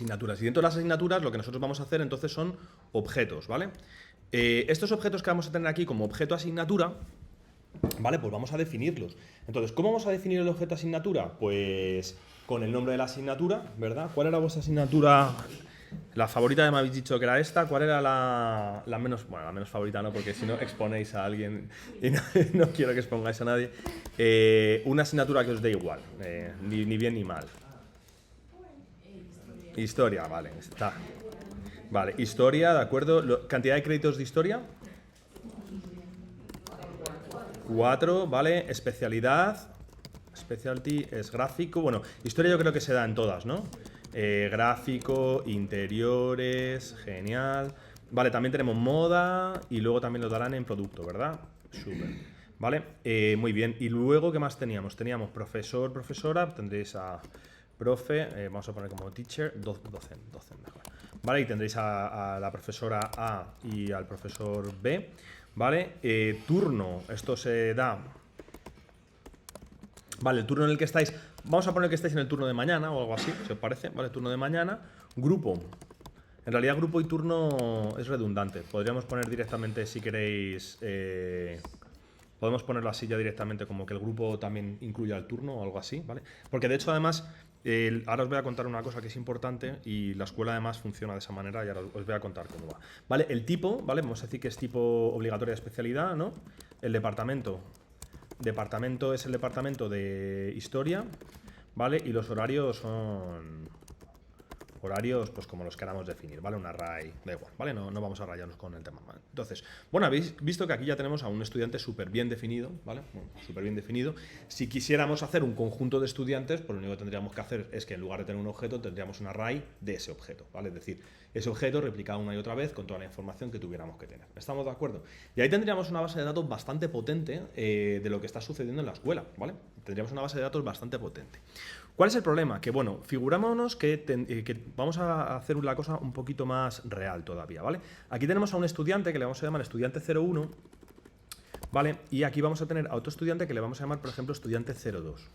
Y dentro de las asignaturas lo que nosotros vamos a hacer entonces son objetos, ¿vale? Estos objetos que vamos a tener aquí como objeto asignatura, ¿vale? Pues vamos a definirlos. Entonces, ¿cómo vamos a definir el objeto asignatura? Pues con el nombre de la asignatura, ¿verdad? ¿Cuál era vuestra asignatura? La favorita ya me habéis dicho que era esta. ¿Cuál era la menos? Bueno, la menos favorita no, porque si no exponéis a alguien y no quiero que expongáis a nadie. Una asignatura que os dé igual, ni bien ni mal. Historia, vale, está. Vale, historia, ¿de acuerdo? ¿Cantidad de créditos de historia? 4, ¿vale? Especialidad. Specialty es gráfico. Bueno, historia yo creo que se da en todas, ¿no? Gráfico, interiores, genial. Vale, también tenemos moda y luego también lo darán en producto, ¿verdad? Súper. Vale, muy bien. Y luego, ¿qué más teníamos? Teníamos profesor, profesora, tendréis a... Profe, vamos a poner como teacher, docent mejor. ¿vale? Y tendréis a la profesora A y al profesor B, ¿vale? Turno, esto se da... Vale, el turno en el que estáis... Vamos a poner que estáis en el turno de mañana o algo así, si os parece, ¿vale? Turno de mañana. Grupo. En realidad grupo y turno es redundante. Podríamos poner directamente, si queréis... podemos ponerlo así ya directamente, como que el grupo también incluya el turno o algo así, ¿vale? Porque de hecho, además, ahora os voy a contar una cosa que es importante y la escuela además funciona de esa manera y ahora os voy a contar cómo va. ¿Vale? El tipo, ¿vale? Vamos a decir que es tipo obligatoria de especialidad, ¿no? El departamento. Departamento es el departamento de historia, ¿vale? Y los horarios son... Horarios, pues como los queramos definir, ¿vale? Un array, da igual, ¿vale? No vamos a rayarnos con el tema, ¿vale? Entonces, bueno, habéis visto que aquí ya tenemos a un estudiante súper bien definido, ¿vale? Bueno, súper bien definido. Si quisiéramos hacer un conjunto de estudiantes, pues lo único que tendríamos que hacer es que en lugar de tener un objeto, tendríamos un array de ese objeto, ¿vale? Es decir, ese objeto replicado una y otra vez con toda la información que tuviéramos que tener. ¿Estamos de acuerdo? Y ahí tendríamos una base de datos bastante potente de lo que está sucediendo en la escuela, ¿vale? Tendríamos una base de datos bastante potente. ¿Cuál es el problema? Que, bueno, figurámonos que vamos a hacer la cosa un poquito más real todavía, ¿vale? Aquí tenemos a un estudiante que le vamos a llamar estudiante 01, ¿vale? Y aquí vamos a tener a otro estudiante que le vamos a llamar, por ejemplo, estudiante 02,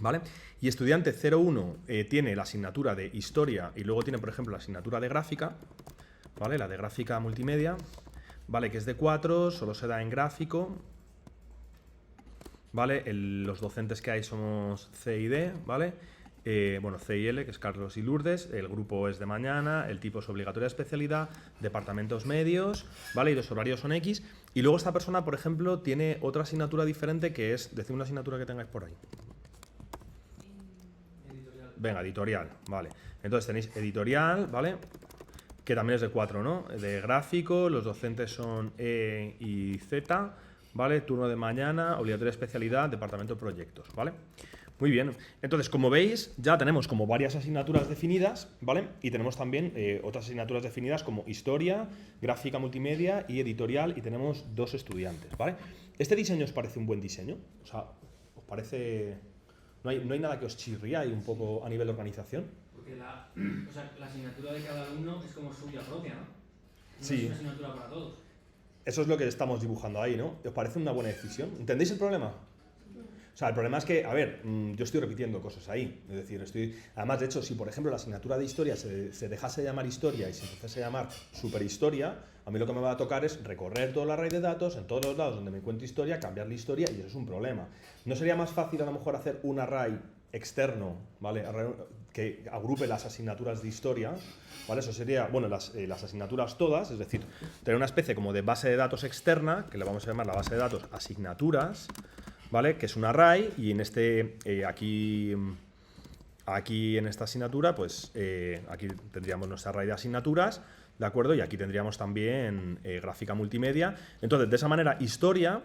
¿vale? Y estudiante 01 tiene la asignatura de historia y luego tiene, por ejemplo, la asignatura de gráfica, ¿vale? La de gráfica multimedia, ¿vale? Que es de 4, solo se da en gráfico, ¿vale? Los docentes que hay somos C y D, ¿vale? Bueno, C y L, que es Carlos y Lourdes, el grupo es de mañana, el tipo es obligatoria de especialidad, departamentos medios, ¿vale? Y los horarios son X. Y luego esta persona, por ejemplo, tiene otra asignatura diferente que es, decid una asignatura que tengáis por ahí. Editorial. Venga, editorial, vale. Entonces tenéis editorial, ¿vale? Que también es de 4, ¿no? De gráfico, los docentes son E y Z, ¿vale? Turno de mañana, obligatoria especialidad, departamento de proyectos, ¿vale? Muy bien. Entonces, como veis, ya tenemos como varias asignaturas definidas, ¿vale? Y tenemos también otras asignaturas definidas como historia, gráfica multimedia y editorial, y tenemos 2 estudiantes, ¿vale? ¿Este diseño os parece un buen diseño? O sea, ¿os parece...? ¿No hay nada que os chirría ahí un poco a nivel de organización? Porque la asignatura de cada alumno es como suya propia, ¿no? No Sí. es una asignatura para todos. Eso es lo que estamos dibujando ahí, ¿no? ¿Os parece una buena decisión? ¿Entendéis el problema? O sea, el problema es que, a ver, yo estoy repitiendo cosas ahí. Es decir, además, de hecho, si por ejemplo la asignatura de historia se dejase de llamar historia y se empezase a llamar superhistoria, a mí lo que me va a tocar es recorrer toda la array de datos en todos los lados donde me encuentro historia, cambiar la historia, y eso es un problema. ¿No sería más fácil a lo mejor hacer un array externo, ¿vale? Que agrupe las asignaturas de historia, ¿vale? Eso sería, bueno, las asignaturas todas, es decir, tener una especie como de base de datos externa, que le vamos a llamar la base de datos asignaturas, ¿vale? Que es un array, y en aquí en esta asignatura, pues aquí tendríamos nuestra array de asignaturas, ¿de acuerdo? Y aquí tendríamos también gráfica multimedia. Entonces, de esa manera, historia,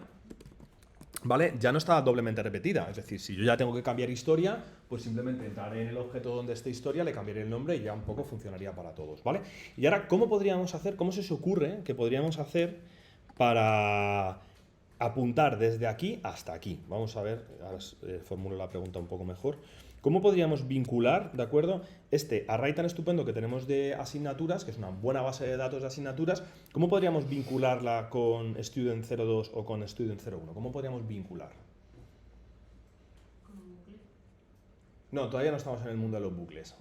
¿vale? Ya no está doblemente repetida. Es decir, si yo ya tengo que cambiar historia, pues simplemente entraré en el objeto donde esté historia, le cambiaré el nombre y ya un poco funcionaría para todos, ¿vale? Y ahora, ¿cómo podríamos hacer, cómo se os ocurre que podríamos hacer para apuntar desde aquí hasta aquí? Vamos a ver, ahora formulo la pregunta un poco mejor. ¿Cómo podríamos vincular, ¿de acuerdo? Este array tan estupendo que tenemos de asignaturas, que es una buena base de datos de asignaturas, ¿cómo podríamos vincularla con Student 02 o con Student 01? ¿Cómo podríamos vincular? Con un bucle. No, todavía no estamos en el mundo de los bucles.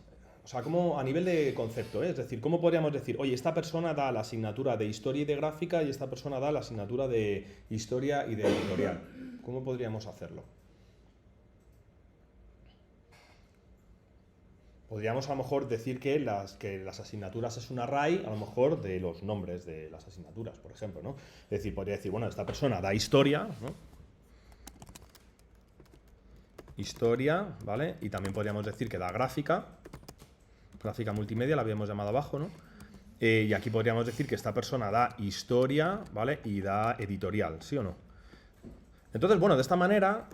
O sea, como a nivel de concepto, ¿eh? Es decir, ¿cómo podríamos decir, oye, esta persona da la asignatura de historia y de gráfica y esta persona da la asignatura de historia y de editorial? ¿Cómo podríamos hacerlo? Podríamos a lo mejor decir que las asignaturas es un array, a lo mejor, de los nombres de las asignaturas, por ejemplo, ¿no? Es decir, podría decir, bueno, esta persona da historia, ¿no? Historia, ¿vale? Y también podríamos decir que da gráfica multimedia, la habíamos llamado abajo, ¿no? Y aquí podríamos decir que esta persona da historia, ¿vale? Y da editorial, ¿sí o no? Entonces, bueno, de esta manera,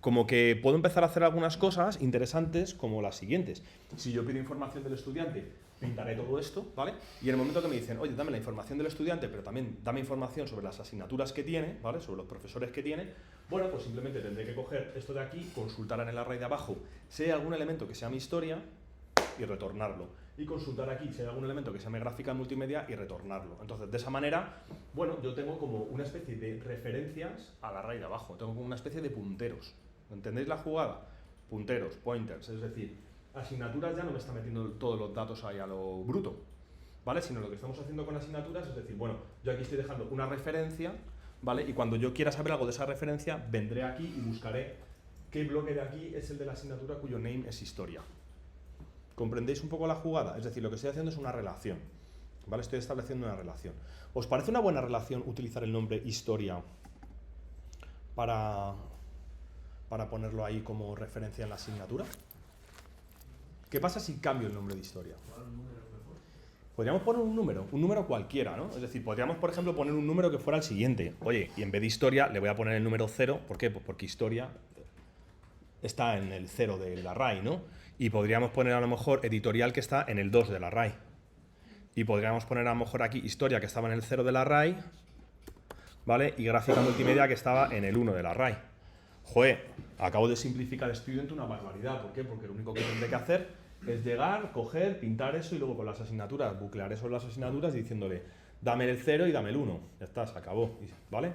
como que puedo empezar a hacer algunas cosas interesantes como las siguientes. Si yo pido información del estudiante, pintaré todo esto, ¿vale? Y en el momento que me dicen, oye, dame la información del estudiante, pero también dame información sobre las asignaturas que tiene, ¿vale? Sobre los profesores que tiene, bueno, pues simplemente tendré que coger esto de aquí, consultar en el array de abajo si hay algún elemento que sea mi historia y retornarlo. y consultar aquí si hay algún elemento que se llame gráfica multimedia y retornarlo. Entonces, de esa manera, bueno, yo tengo como una especie de referencias al array de abajo, tengo como una especie de punteros. ¿Entendéis la jugada? Punteros, pointers, es decir, asignaturas ya no me está metiendo todos los datos ahí a lo bruto, ¿vale? Sino lo que estamos haciendo con asignaturas es decir, bueno, yo aquí estoy dejando una referencia, ¿vale? Y cuando yo quiera saber algo de esa referencia, vendré aquí y buscaré qué bloque de aquí es el de la asignatura cuyo name es historia. ¿Comprendéis un poco la jugada? Es decir, lo que estoy haciendo es una relación, ¿vale? Estoy estableciendo una relación. ¿Os parece una buena relación utilizar el nombre historia para ponerlo ahí como referencia en la asignatura? ¿Qué pasa si cambio el nombre de historia? Podríamos poner un número cualquiera, ¿no? Es decir, podríamos, por ejemplo, poner un número que fuera el siguiente. Oye, y en vez de historia le voy a poner el número 0. ¿Por qué? Pues porque historia está en el 0 del array, ¿no? Y podríamos poner a lo mejor editorial que está en el 2 del array. Y podríamos poner a lo mejor aquí historia que estaba en el 0 del array, ¿vale? Y gráfica multimedia que estaba en el 1 del array. Joder, acabo de simplificar Student una barbaridad. ¿Por qué? Porque lo único que tendré que hacer es llegar, coger, pintar eso y luego con las asignaturas, buclear eso en las asignaturas diciéndole dame el 0 y dame el 1. Ya está, se acabó, ¿vale?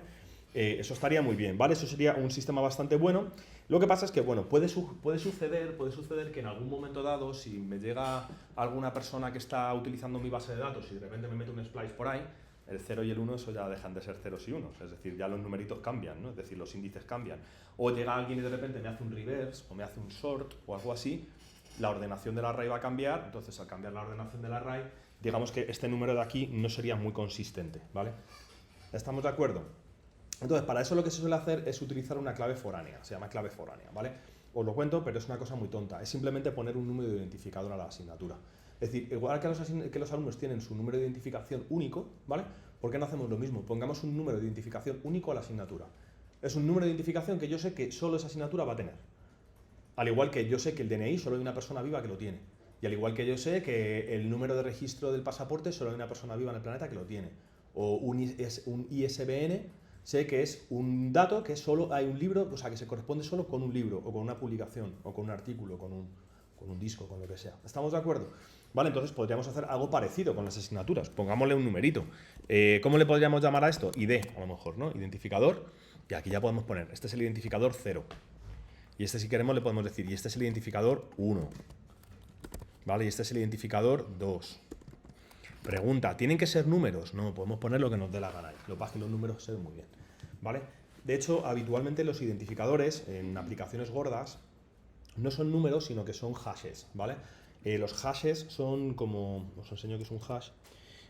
Eso estaría muy bien, ¿vale? Eso sería un sistema bastante bueno. Lo que pasa es que, bueno, puede suceder que en algún momento dado, si me llega alguna persona que está utilizando mi base de datos y de repente me mete un splice por ahí, el 0 y el 1 eso ya dejan de ser ceros y unos, es decir, ya los numeritos cambian, ¿no? Es decir, los índices cambian. O llega alguien y de repente me hace un reverse o me hace un sort o algo así, la ordenación del array va a cambiar, entonces al cambiar la ordenación del array, digamos que este número de aquí no sería muy consistente, ¿vale? ¿Estamos de acuerdo? Entonces, para eso lo que se suele hacer es utilizar una clave foránea, se llama clave foránea, ¿vale? Os lo cuento, pero es una cosa muy tonta, es simplemente poner un número de identificador a la asignatura. Es decir, igual que los alumnos tienen su número de identificación único, ¿vale? ¿Por qué no hacemos lo mismo? Pongamos un número de identificación único a la asignatura. Es un número de identificación que yo sé que solo esa asignatura va a tener. Al igual que yo sé que el DNI solo hay una persona viva que lo tiene. Y al igual que yo sé que el número de registro del pasaporte solo hay una persona viva en el planeta que lo tiene. O un ISBN, sé que es un dato que solo hay un libro, o sea, que se corresponde solo con un libro, o con una publicación, o con un artículo, con un disco, con lo que sea. ¿Estamos de acuerdo? Vale, entonces podríamos hacer algo parecido con las asignaturas. Pongámosle un numerito. ¿Cómo le podríamos llamar a esto? ID, a lo mejor, ¿no? Identificador. Y aquí ya podemos poner, este es el identificador 0. Y este, si queremos, le podemos decir, y este es el identificador 1. ¿Vale? Y este es el identificador 2. Pregunta, ¿tienen que ser números? No, podemos poner lo que nos dé la gana. Lo que pasa es que los números se ven muy bien. ¿Vale? De hecho, habitualmente los identificadores en aplicaciones gordas no son números, sino que son hashes, ¿vale? Los hashes son como... Os enseño qué es un hash.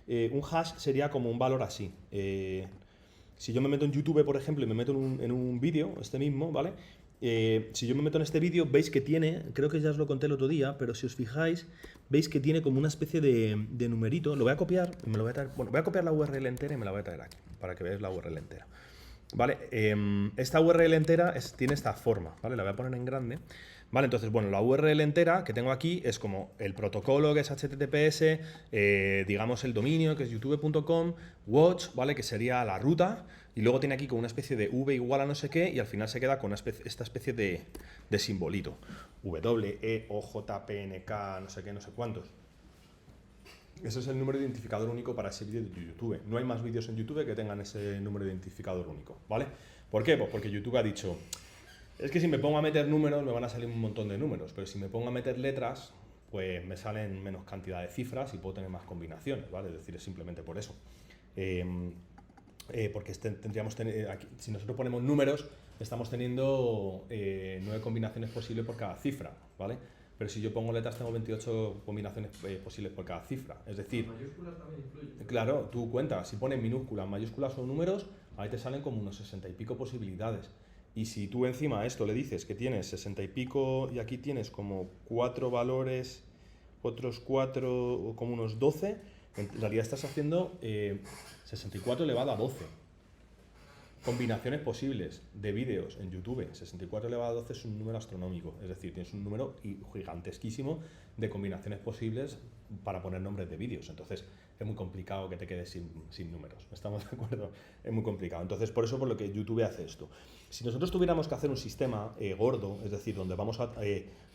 Un hash sería como un valor así. Si yo me meto en YouTube, por ejemplo, y me meto en un vídeo, este mismo, ¿vale? Si yo me meto en este vídeo, veis que tiene, creo que ya os lo conté el otro día, pero si os fijáis, veis que tiene como una especie de numerito. Lo voy a copiar, me lo voy a traer, bueno, voy a copiar la URL entera y me la voy a traer aquí, para que veáis la URL entera. ¿Vale? Esta URL entera tiene esta forma, ¿vale? La voy a poner en grande. Vale, entonces, bueno, la URL entera que tengo aquí es como el protocolo, que es HTTPS, digamos el dominio, que es youtube.com, watch, ¿vale? Que sería la ruta, y luego tiene aquí como una especie de v igual a no sé qué, y al final se queda con esta especie de simbolito. W, E, O, J, P, N, K, no sé qué, no sé cuántos. Ese es el número de identificador único para ese vídeo de YouTube. No hay más vídeos en YouTube que tengan ese número de identificador único, ¿vale? ¿Por qué? Pues porque YouTube ha dicho, es que si me pongo a meter números me van a salir un montón de números, pero si me pongo a meter letras, pues me salen menos cantidad de cifras y puedo tener más combinaciones, ¿vale? Es decir, es simplemente por eso. Porque tendríamos aquí, si nosotros ponemos números, estamos teniendo 9 combinaciones posibles por cada cifra, ¿vale? Pero si yo pongo letras tengo 28 combinaciones posibles por cada cifra. Es decir, Las mayúsculas también influyen. claro, tú cuentas, si pones minúsculas, mayúsculas o números, ahí te salen como unos 60 y pico posibilidades. Y si tú encima a esto le dices que tienes 60 y pico y aquí tienes como 4 valores, otros 4, como unos 12, en realidad estás haciendo 64 elevado a 12. Combinaciones posibles de vídeos en YouTube. 64 elevado a 12 es un número astronómico, es decir, tienes un número gigantesquísimo de combinaciones posibles para poner nombres de vídeos. Entonces, es muy complicado que te quedes sin números. ¿Estamos de acuerdo? Es muy complicado. Entonces, por eso por lo que YouTube hace esto. Si nosotros tuviéramos que hacer un sistema gordo, es decir, donde vamos a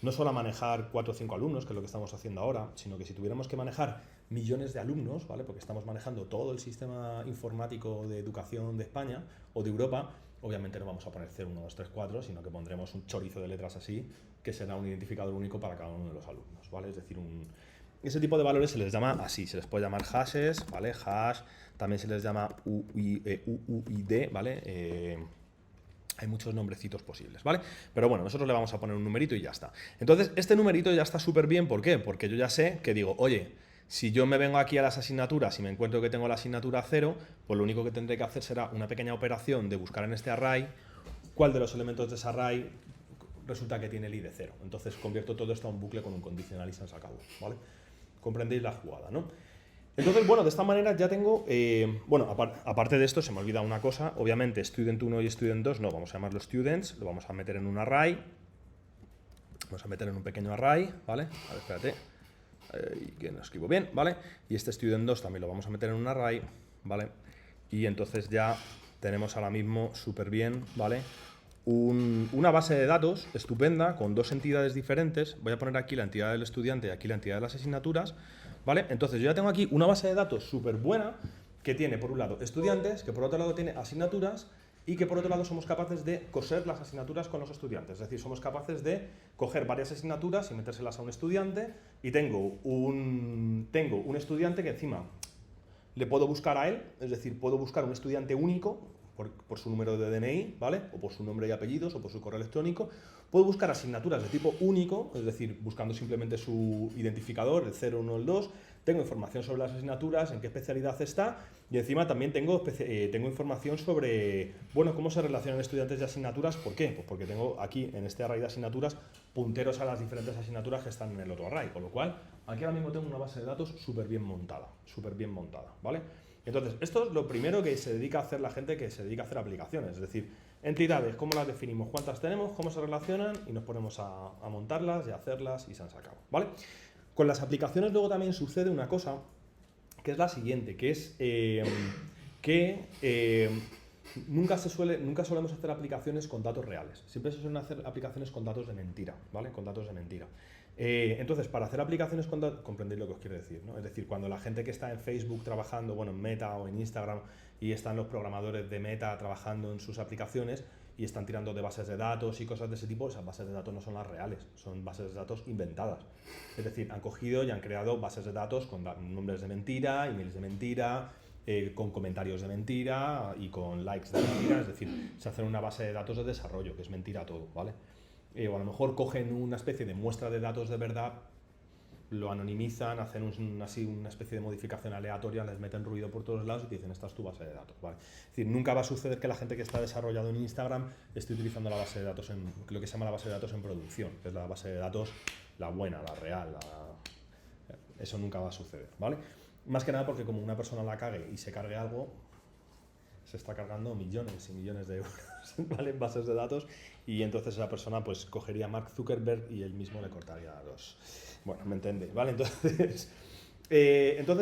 no solo a manejar 4 o 5 alumnos, que es lo que estamos haciendo ahora, sino que si tuviéramos que manejar millones de alumnos, ¿vale? Porque estamos manejando todo el sistema informático de educación de España o de Europa, obviamente no vamos a poner 0, 1, 2, 3, 4, sino que pondremos un chorizo de letras así, que será un identificador único para cada uno de los alumnos, ¿vale? Es decir, ese tipo de valores se les llama así, se les puede llamar hashes, ¿vale? Hash, también se les llama UUID, ¿vale? Hay muchos nombrecitos posibles, ¿vale? Pero bueno, nosotros le vamos a poner un numerito y ya está. Entonces, este numerito ya está súper bien, ¿por qué? Porque yo ya sé que digo, oye, si yo me vengo aquí a las asignaturas y me encuentro que tengo la asignatura 0, pues lo único que tendré que hacer será una pequeña operación de buscar en este array cuál de los elementos de ese array resulta que tiene el id de 0. Entonces convierto todo esto a un bucle con un condicional y se acabó, ¿vale? Comprendéis la jugada, ¿no? Entonces, bueno, de esta manera ya tengo, bueno, aparte de esto se me olvida una cosa, obviamente student 1 y student 2 no, vamos a llamarlo students, lo vamos a meter en un array, vamos a meter en un pequeño array, ¿vale? A ver, espérate, que no escribo bien, ¿vale? Y este student 2 también lo vamos a meter en un array, ¿vale? Y entonces ya tenemos ahora mismo súper bien, ¿vale? Una base de datos estupenda con dos entidades diferentes. Voy a poner aquí la entidad del estudiante y aquí la entidad de las asignaturas, ¿vale? Entonces yo ya tengo aquí una base de datos súper buena que tiene por un lado estudiantes, que por otro lado tiene asignaturas y que por otro lado somos capaces de coser las asignaturas con los estudiantes. Es decir, somos capaces de coger varias asignaturas y metérselas a un estudiante y tengo un estudiante que encima le puedo buscar a él, es decir, puedo buscar un estudiante único por su número de DNI, ¿vale? O por su nombre y apellidos, o por su correo electrónico. Puedo buscar asignaturas de tipo único, es decir, buscando simplemente su identificador, el 0, 1, el 2. Tengo información sobre las asignaturas, en qué especialidad está, y encima también tengo información sobre, bueno, cómo se relacionan estudiantes de asignaturas. ¿Por qué? Pues porque tengo aquí, en este array de asignaturas, punteros a las diferentes asignaturas que están en el otro array, con lo cual, aquí ahora mismo tengo una base de datos súper bien montada, ¿vale? Entonces, esto es lo primero que se dedica a hacer la gente que se dedica a hacer aplicaciones, es decir, entidades, cómo las definimos, cuántas tenemos, cómo se relacionan y nos ponemos a montarlas y a hacerlas y se han sacado, ¿vale? Con las aplicaciones luego también sucede una cosa que es la siguiente, que es nunca solemos hacer aplicaciones con datos reales, siempre se suelen hacer aplicaciones con datos de mentira, ¿vale? Con datos de mentira. Entonces, para hacer aplicaciones con datos, comprendéis lo que os quiero decir, ¿no? Es decir, cuando la gente que está en Facebook trabajando, bueno, en Meta o en Instagram, y están los programadores de Meta trabajando en sus aplicaciones y están tirando de bases de datos y cosas de ese tipo, esas bases de datos no son las reales, son bases de datos inventadas. Es decir, han cogido y han creado bases de datos con nombres de mentira, emails de mentira, con comentarios de mentira y con likes de mentira, es decir, se hacen una base de datos de desarrollo, que es mentira todo, ¿vale? O a lo mejor cogen una especie de muestra de datos de verdad, lo anonimizan, hacen así una especie de modificación aleatoria, les meten ruido por todos lados y te dicen, esta es tu base de datos, ¿vale? Es decir, nunca va a suceder que la gente que está desarrollando en Instagram esté utilizando la base de datos lo que se llama la base de datos en producción, que es la base de datos, la buena, la real, eso nunca va a suceder, ¿vale? Más que nada porque como una persona la cague y se cargue algo, se está cargando millones y millones de euros, ¿vale? En bases de datos, y entonces esa persona pues cogería a Mark Zuckerberg y él mismo le cortaría los... Bueno, ¿me entiende? ¿Vale? Entonces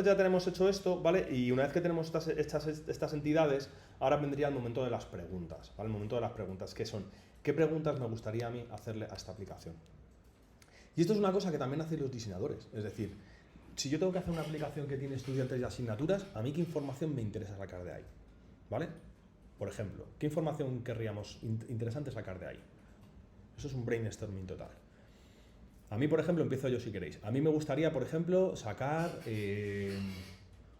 ya tenemos hecho esto, ¿vale? Y una vez que tenemos estas entidades, ahora vendría el momento de las preguntas, ¿vale? El momento de las preguntas, que son, ¿qué preguntas me gustaría a mí hacerle a esta aplicación? Y esto es una cosa que también hacen los diseñadores, es decir, si yo tengo que hacer una aplicación que tiene estudiantes y asignaturas, ¿a mí qué información me interesa sacar de ahí? ¿Vale? Por ejemplo, ¿qué información querríamos interesante sacar de ahí? Eso es un brainstorming total. A mí, por ejemplo, empiezo yo si queréis. A mí me gustaría, por ejemplo, sacar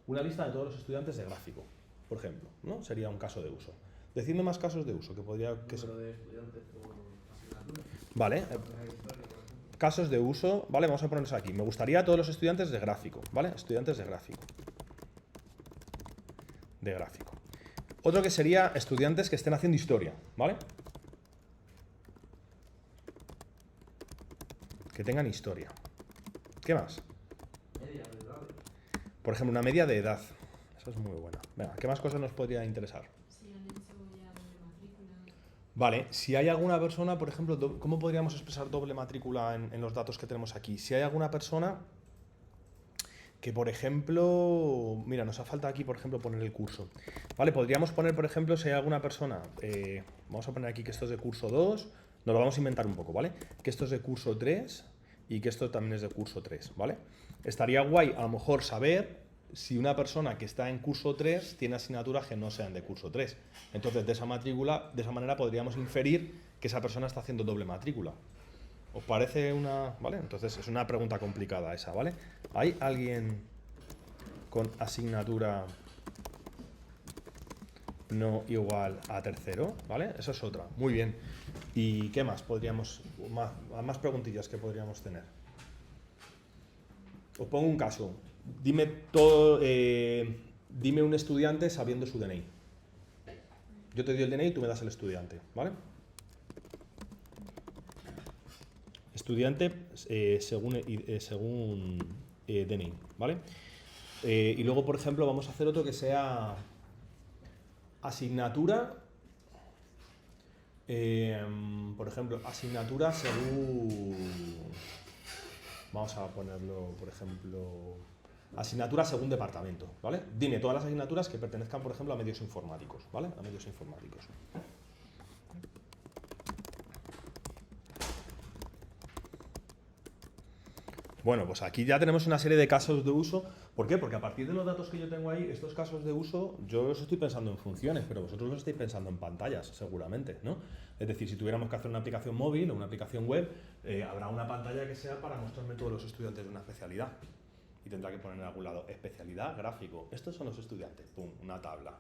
una lista de todos los estudiantes de gráfico, por ejemplo, ¿no? Sería un caso de uso. Decidme más casos de uso que podría... Número de estudiantes por asignatura. Vale. Casos de uso, ¿vale? Vamos a ponerlos aquí. Me gustaría a todos los estudiantes de gráfico, ¿vale? Estudiantes de gráfico. De gráfico. Otro que sería estudiantes que estén haciendo historia, ¿vale? Que tengan historia. ¿Qué más? Media de edad. Por ejemplo, una media de edad. Esa es muy buena. Venga, ¿qué más cosas nos podría interesar? Si han hecho ya doble matrícula. Vale, si hay alguna persona, por ejemplo, ¿cómo podríamos expresar doble matrícula en los datos que tenemos aquí? Si hay alguna persona que por ejemplo, mira, nos ha faltado aquí, por ejemplo, poner el curso. Vale, podríamos poner, por ejemplo, si hay alguna persona, vamos a poner aquí que esto es de curso 2, nos lo vamos a inventar un poco, ¿vale? Que esto es de curso 3 y que esto también es de curso 3, ¿vale? Estaría guay a lo mejor saber si una persona que está en curso 3 tiene asignaturas que no sean de curso 3. Entonces, de esa matrícula, de esa manera podríamos inferir que esa persona está haciendo doble matrícula. ¿Os parece una...? ¿Vale? Entonces es una pregunta complicada esa, ¿vale? ¿Hay alguien con asignatura no igual a tercero? ¿Vale? Esa es otra. Muy bien. ¿Y qué más podríamos...? Más preguntillas que podríamos tener. Os pongo un caso. Dime todo... dime un estudiante sabiendo su DNI. Yo te doy el DNI y tú me das el estudiante, ¿vale? Estudiante según DNI, ¿vale? Y luego, por ejemplo, vamos a hacer otro que sea asignatura, por ejemplo, asignatura según... Vamos a ponerlo, por ejemplo, asignatura según departamento, ¿vale? Dime todas las asignaturas que pertenezcan, por ejemplo, a medios informáticos, ¿vale? A medios informáticos. Bueno, pues aquí ya tenemos una serie de casos de uso. ¿Por qué? Porque a partir de los datos que yo tengo ahí, estos casos de uso, yo los estoy pensando en funciones, pero vosotros los estáis pensando en pantallas, seguramente, ¿no? Es decir, si tuviéramos que hacer una aplicación móvil o una aplicación web, habrá una pantalla que sea para mostrarme todos los estudiantes de una especialidad. Y tendrá que poner en algún lado, especialidad, gráfico. Estos son los estudiantes. Pum, una tabla.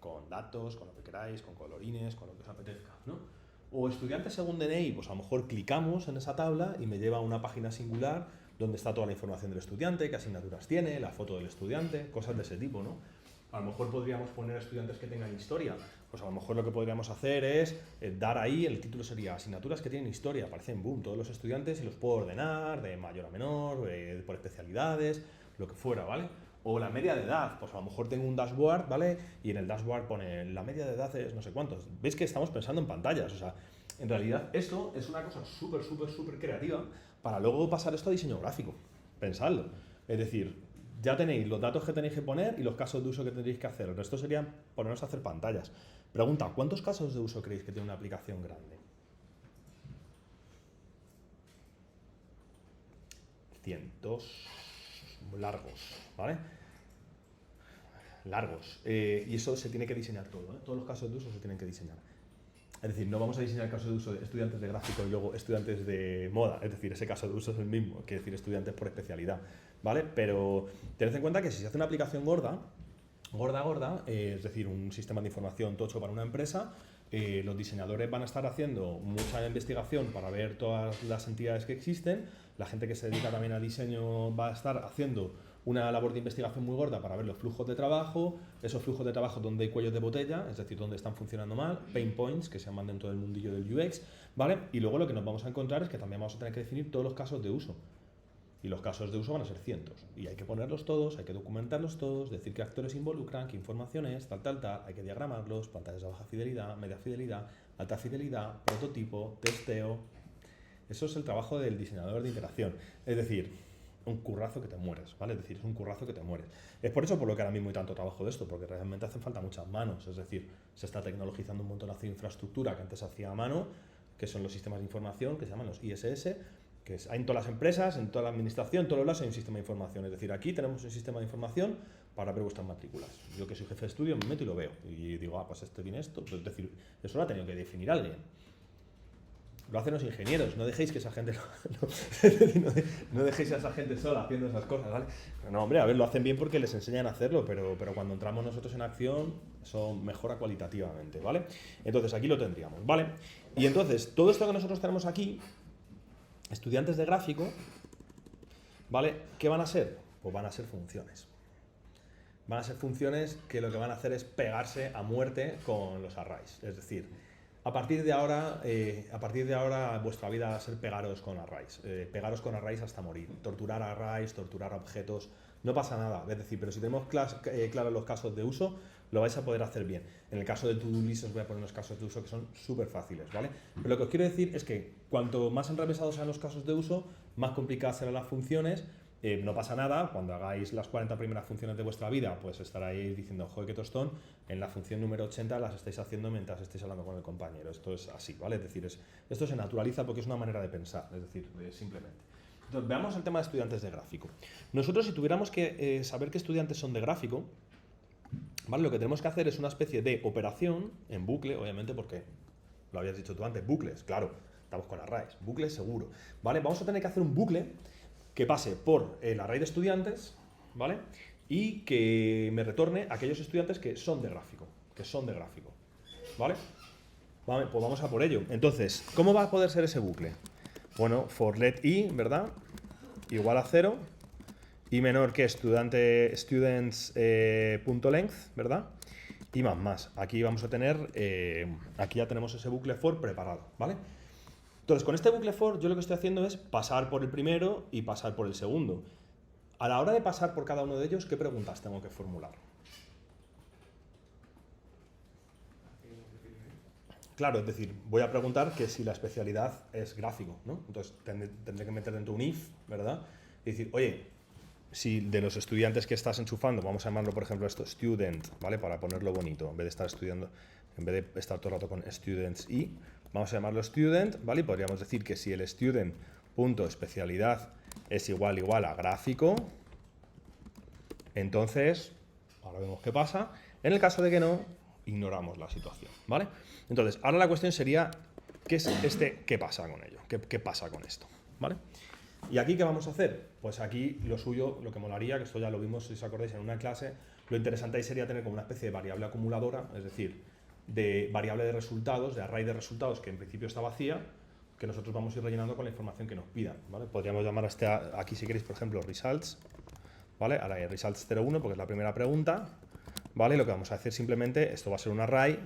Con datos, con lo que queráis, con colorines, con lo que os apetezca, ¿no? O estudiantes según DNI, pues a lo mejor clicamos en esa tabla y me lleva a una página singular donde está toda la información del estudiante, qué asignaturas tiene, la foto del estudiante, cosas de ese tipo, ¿no? A lo mejor podríamos poner estudiantes que tengan historia. Pues a lo mejor lo que podríamos hacer es dar ahí, el título sería asignaturas que tienen historia, aparecen, boom, todos los estudiantes y los puedo ordenar de mayor a menor, por especialidades, lo que fuera, ¿vale? O la media de edad, pues a lo mejor tengo un dashboard, ¿vale? Y en el dashboard pone la media de edad es no sé cuántos. ¿Veis que estamos pensando en pantallas? O sea, en realidad esto es una cosa súper creativa para luego pasar esto a diseño gráfico. Pensadlo. Es decir, ya tenéis los datos que tenéis que poner y los casos de uso que tendréis que hacer. El resto sería ponernos a hacer pantallas. Pregunta, ¿cuántos casos de uso creéis que tiene una aplicación grande? Cientos largos, ¿vale? Largos. Y eso se tiene que diseñar todo, ¿eh? Todos los casos de uso se tienen que diseñar. Es decir, no vamos a diseñar casos de uso de estudiantes de gráfico y luego estudiantes de moda. Es decir, ese caso de uso es el mismo, que decir estudiantes por especialidad, ¿vale? Pero tened en cuenta que si se hace una aplicación gorda, es decir, un sistema de información tocho para una empresa, los diseñadores van a estar haciendo mucha investigación para ver todas las entidades que existen, la gente que se dedica también al diseño va a estar haciendo una labor de investigación muy gorda para ver los flujos de trabajo, esos flujos de trabajo donde hay cuellos de botella, es decir, donde están funcionando mal, pain points, que se llaman dentro del mundillo del UX, ¿vale? Y luego lo que nos vamos a encontrar es que también vamos a tener que definir todos los casos de uso. Y los casos de uso van a ser cientos. Y hay que ponerlos todos, hay que documentarlos todos, decir qué actores involucran, qué información es, tal, hay que diagramarlos, pantallas de baja fidelidad, media fidelidad, alta fidelidad, prototipo, testeo. Eso es el trabajo del diseñador de interacción. Es decir, un currazo que te mueres, ¿vale? Es decir, es un currazo que te mueres. Es por eso por lo que ahora mismo hay tanto trabajo de esto, porque realmente hacen falta muchas manos. Es decir, se está tecnologizando un montón de infraestructura que antes hacía a mano, que son los sistemas de información, que se llaman los ISS, que hay en todas las empresas, en toda la administración, en todos los lados hay un sistema de información. Es decir, aquí tenemos un sistema de información para ver vuestras matrículas. Yo que soy jefe de estudio me meto y lo veo. Y digo, pues esto viene esto. Es decir, eso lo ha tenido que definir alguien. Lo hacen los ingenieros, no dejéis que esa gente no dejéis a esa gente sola haciendo esas cosas, ¿vale? No, hombre, a ver, lo hacen bien porque les enseñan a hacerlo, pero cuando entramos nosotros en acción, eso mejora cualitativamente, ¿vale? Entonces, aquí lo tendríamos, ¿vale? Y entonces, todo esto que nosotros tenemos aquí, estudiantes de gráfico, ¿vale? ¿Qué van a ser? Pues van a ser funciones. Van a ser funciones que lo que van a hacer es pegarse a muerte con los arrays, es decir, a partir de ahora vuestra vida va a ser pegaros con arrays hasta morir, torturar arrays, torturar objetos, no pasa nada, es decir, pero si tenemos claros los casos de uso, lo vais a poder hacer bien. En el caso de to-do list os voy a poner unos casos de uso que son súper fáciles, ¿vale? Pero lo que os quiero decir es que cuanto más enrevesados sean los casos de uso, más complicadas serán las funciones No pasa nada, cuando hagáis las 40 primeras funciones de vuestra vida, pues estaréis diciendo, joder, qué tostón, en la función número 80 las estáis haciendo mientras estáis hablando con el compañero. Esto es así, ¿vale? Es decir, esto se naturaliza porque es una manera de pensar, es decir, simplemente. Entonces, veamos el tema de estudiantes de gráfico. Nosotros, si tuviéramos que saber qué estudiantes son de gráfico, ¿vale? Lo que tenemos que hacer es una especie de operación en bucle, obviamente, porque lo habías dicho tú antes, bucles, claro, estamos con arrays, bucles seguro, ¿vale? Vamos a tener que hacer un bucle que pase por el array de estudiantes, ¿vale? Y que me retorne aquellos estudiantes que son de gráfico, ¿vale? Vale, pues vamos a por ello. Entonces, ¿cómo va a poder ser ese bucle? Bueno, for let i, ¿verdad? Igual a 0 y menor que students.length, ¿verdad? Y más. Aquí vamos a tener, aquí ya tenemos ese bucle for preparado, ¿vale? Entonces, con este bucle for, yo lo que estoy haciendo es pasar por el primero y pasar por el segundo. A la hora de pasar por cada uno de ellos, ¿qué preguntas tengo que formular? Claro, es decir, voy a preguntar que si la especialidad es gráfico, ¿no? Entonces, tendré que meter dentro un if, ¿verdad? Y decir, oye, si de los estudiantes que estás enchufando, vamos a llamarlo, por ejemplo, esto, student, ¿vale? Para ponerlo bonito, en vez de estar estudiando, en vez de estar todo el rato con students y, vamos a llamarlo student, ¿vale? Y podríamos decir que si el student.especialidad es igual a gráfico, entonces, ahora vemos qué pasa. En el caso de que no, ignoramos la situación, ¿vale? Entonces, ahora la cuestión sería, ¿qué pasa con ello? ¿Qué pasa con esto? ¿Vale? ¿Y aquí qué vamos a hacer? Pues aquí lo suyo, lo que molaría, que esto ya lo vimos, si os acordáis, en una clase, lo interesante ahí sería tener como una especie de variable acumuladora, es decir, de variable de resultados, de array de resultados, que en principio está vacía, que nosotros vamos a ir rellenando con la información que nos pidan, ¿vale? Podríamos llamar a aquí, si queréis, por ejemplo, results, ¿vale? Ahora hay results 01, porque es la primera pregunta, ¿vale? Y lo que vamos a hacer simplemente, esto va a ser un array,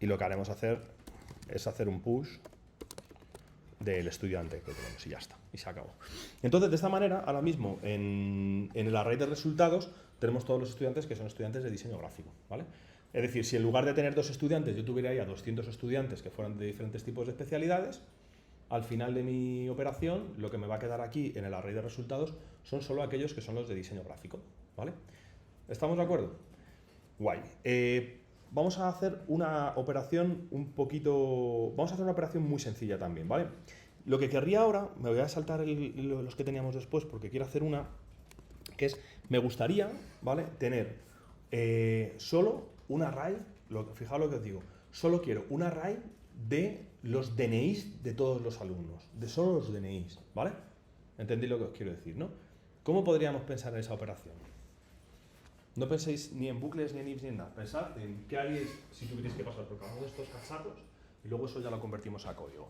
y lo que haremos es hacer un push del estudiante que tenemos y ya está, y se acabó. Entonces, de esta manera, ahora mismo, en el array de resultados, tenemos todos los estudiantes que son estudiantes de diseño gráfico, ¿vale? Es decir, si en lugar de tener 2 estudiantes, yo tuviera ahí a 200 estudiantes que fueran de diferentes tipos de especialidades, al final de mi operación, lo que me va a quedar aquí en el array de resultados son solo aquellos que son los de diseño gráfico, ¿vale? ¿Estamos de acuerdo? Guay. Vamos a hacer una operación vamos a hacer una operación muy sencilla también, ¿vale? Lo que querría ahora, me voy a saltar los que teníamos después porque quiero hacer una, que es, me gustaría, ¿vale? Tener solo un array, fijaos lo que os digo, solo quiero un array de los DNIs de todos los alumnos, de solo los DNIs, ¿vale? ¿Entendéis lo que os quiero decir, no? ¿Cómo podríamos pensar en esa operación? No penséis ni en bucles, ni en ifs, ni en nada. Pensad en qué haríais si tuvierais que pasar por cada uno de estos cacharros y luego eso ya lo convertimos a código.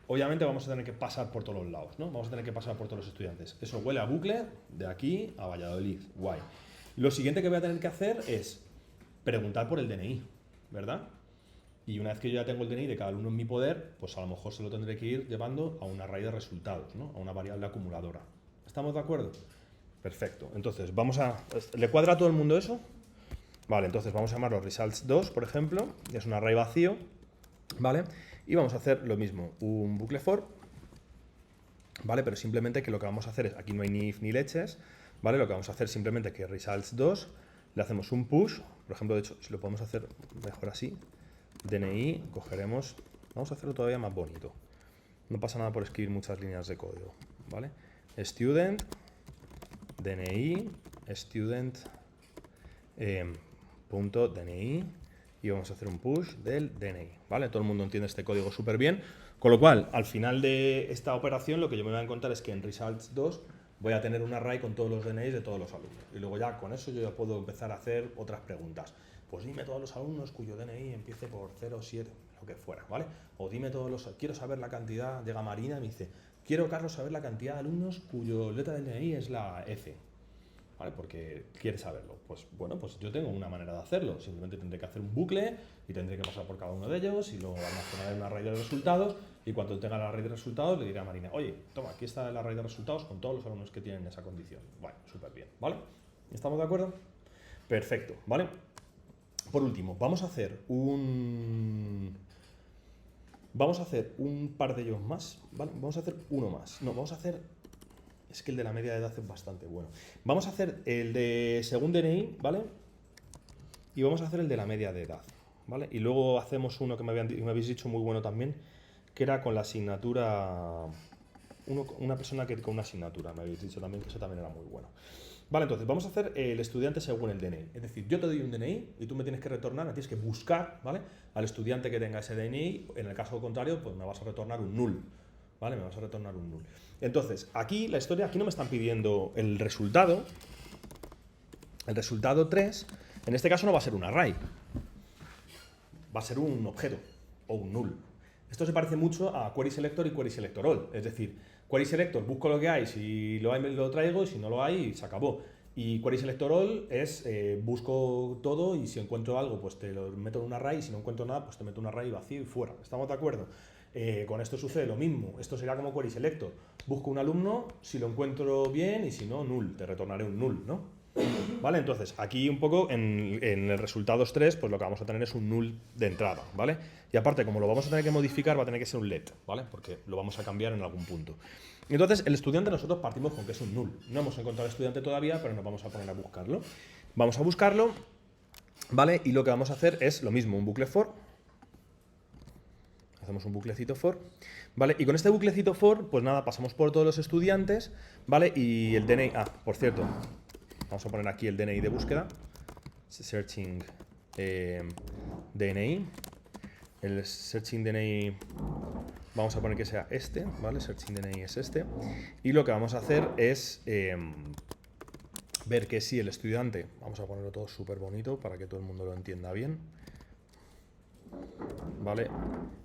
Obviamente vamos a tener que pasar por todos los lados, ¿no? Vamos a tener que pasar por todos los estudiantes. Eso huele a bucle de aquí a Valladolid. Guay. Lo siguiente que voy a tener que hacer es preguntar por el DNI, ¿verdad? Y una vez que yo ya tengo el DNI de cada alumno en mi poder, pues a lo mejor se lo tendré que ir llevando a un array de resultados, ¿no? A una variable acumuladora. ¿Estamos de acuerdo? Perfecto. Entonces, ¿le cuadra a todo el mundo eso? Vale, entonces vamos a llamarlo results2, por ejemplo, que es un array vacío, ¿vale? Y vamos a hacer lo mismo, un bucle for, ¿vale? Pero simplemente que lo que vamos a hacer es, aquí no hay ni if ni leches, ¿vale? Lo que vamos a hacer simplemente que results2, le hacemos un push, por ejemplo, de hecho, si lo podemos hacer mejor así, DNI, cogeremos, vamos a hacerlo todavía más bonito. No pasa nada por escribir muchas líneas de código, ¿vale? Student, DNI, student, punto DNI, y vamos a hacer un push del DNI, ¿vale? Todo el mundo entiende este código súper bien, con lo cual, al final de esta operación, lo que yo me voy a encontrar es que en results2 voy a tener un array con todos los DNIs de todos los alumnos, y luego ya con eso yo ya puedo empezar a hacer otras preguntas. Pues dime todos los alumnos cuyo DNI empiece por 0, 7, lo que fuera, ¿vale? O dime quiero saber la cantidad, llega Marina y me dice, quiero, Carlos, saber la cantidad de alumnos cuyo letra de DNI es la F, ¿vale? Porque quiere saberlo. Pues bueno, pues yo tengo una manera de hacerlo. Simplemente tendré que hacer un bucle y tendré que pasar por cada uno de ellos y luego almacenar en un array de resultados. Y cuando tenga el array de resultados le diré a Marina, oye, toma, aquí está el array de resultados con todos los alumnos que tienen esa condición. Bueno, súper bien, ¿vale? ¿Estamos de acuerdo? Perfecto, ¿vale? Por último, vamos a hacer un par de ellos más, ¿vale? Vamos a hacer uno más. No, vamos a hacer Es que el de la media de edad es bastante bueno. Vamos a hacer el de según DNI, ¿vale? Y vamos a hacer el de la media de edad, ¿vale? Y luego hacemos uno que me habéis dicho muy bueno también, que era con la asignatura... una persona que con una asignatura, me habéis dicho también que eso también era muy bueno. Vale, entonces vamos a hacer el estudiante según el DNI. Es decir, yo te doy un DNI y tú me tienes que retornar, me tienes que buscar, ¿vale? Al estudiante que tenga ese DNI. En el caso contrario, pues me vas a retornar un null, ¿vale? Me vas a retornar un null. Entonces, aquí la historia, aquí no me están pidiendo el resultado. El resultado 3, en este caso no va a ser un array. Va a ser un objeto o un null. Esto se parece mucho a query selector y query selector all. Es decir, query selector busco lo que hay, si lo hay me lo traigo y si no lo hay se acabó. Y query selector all es busco todo y si encuentro algo pues te lo meto en un array y si no encuentro nada pues te meto un array vacío y fuera. ¿Estamos de acuerdo? Con esto sucede lo mismo. Esto sería como query selector. Busco un alumno, si lo encuentro bien y si no, null. Te retornaré un null, ¿no? ¿Vale? Entonces, aquí un poco en el resultados 3, pues lo que vamos a tener es un null de entrada, ¿vale? Y aparte, como lo vamos a tener que modificar, va a tener que ser un let, ¿vale? Porque lo vamos a cambiar en algún punto. Entonces, el estudiante nosotros partimos con que es un null. No hemos encontrado al estudiante todavía, pero nos vamos a poner a buscarlo. Vamos a buscarlo, ¿vale? Y lo que vamos a hacer es lo mismo, un bucle for. Hacemos un buclecito for, ¿vale? Y con este buclecito for, pues nada, pasamos por todos los estudiantes, ¿vale? Y el DNI, por cierto, vamos a poner aquí el DNI de búsqueda, searching DNI, el searching DNI vamos a poner que sea este, ¿vale? Searching DNI es este, y lo que vamos a hacer es ver que si el estudiante, vamos a ponerlo todo súper bonito para que todo el mundo lo entienda bien, ¿vale?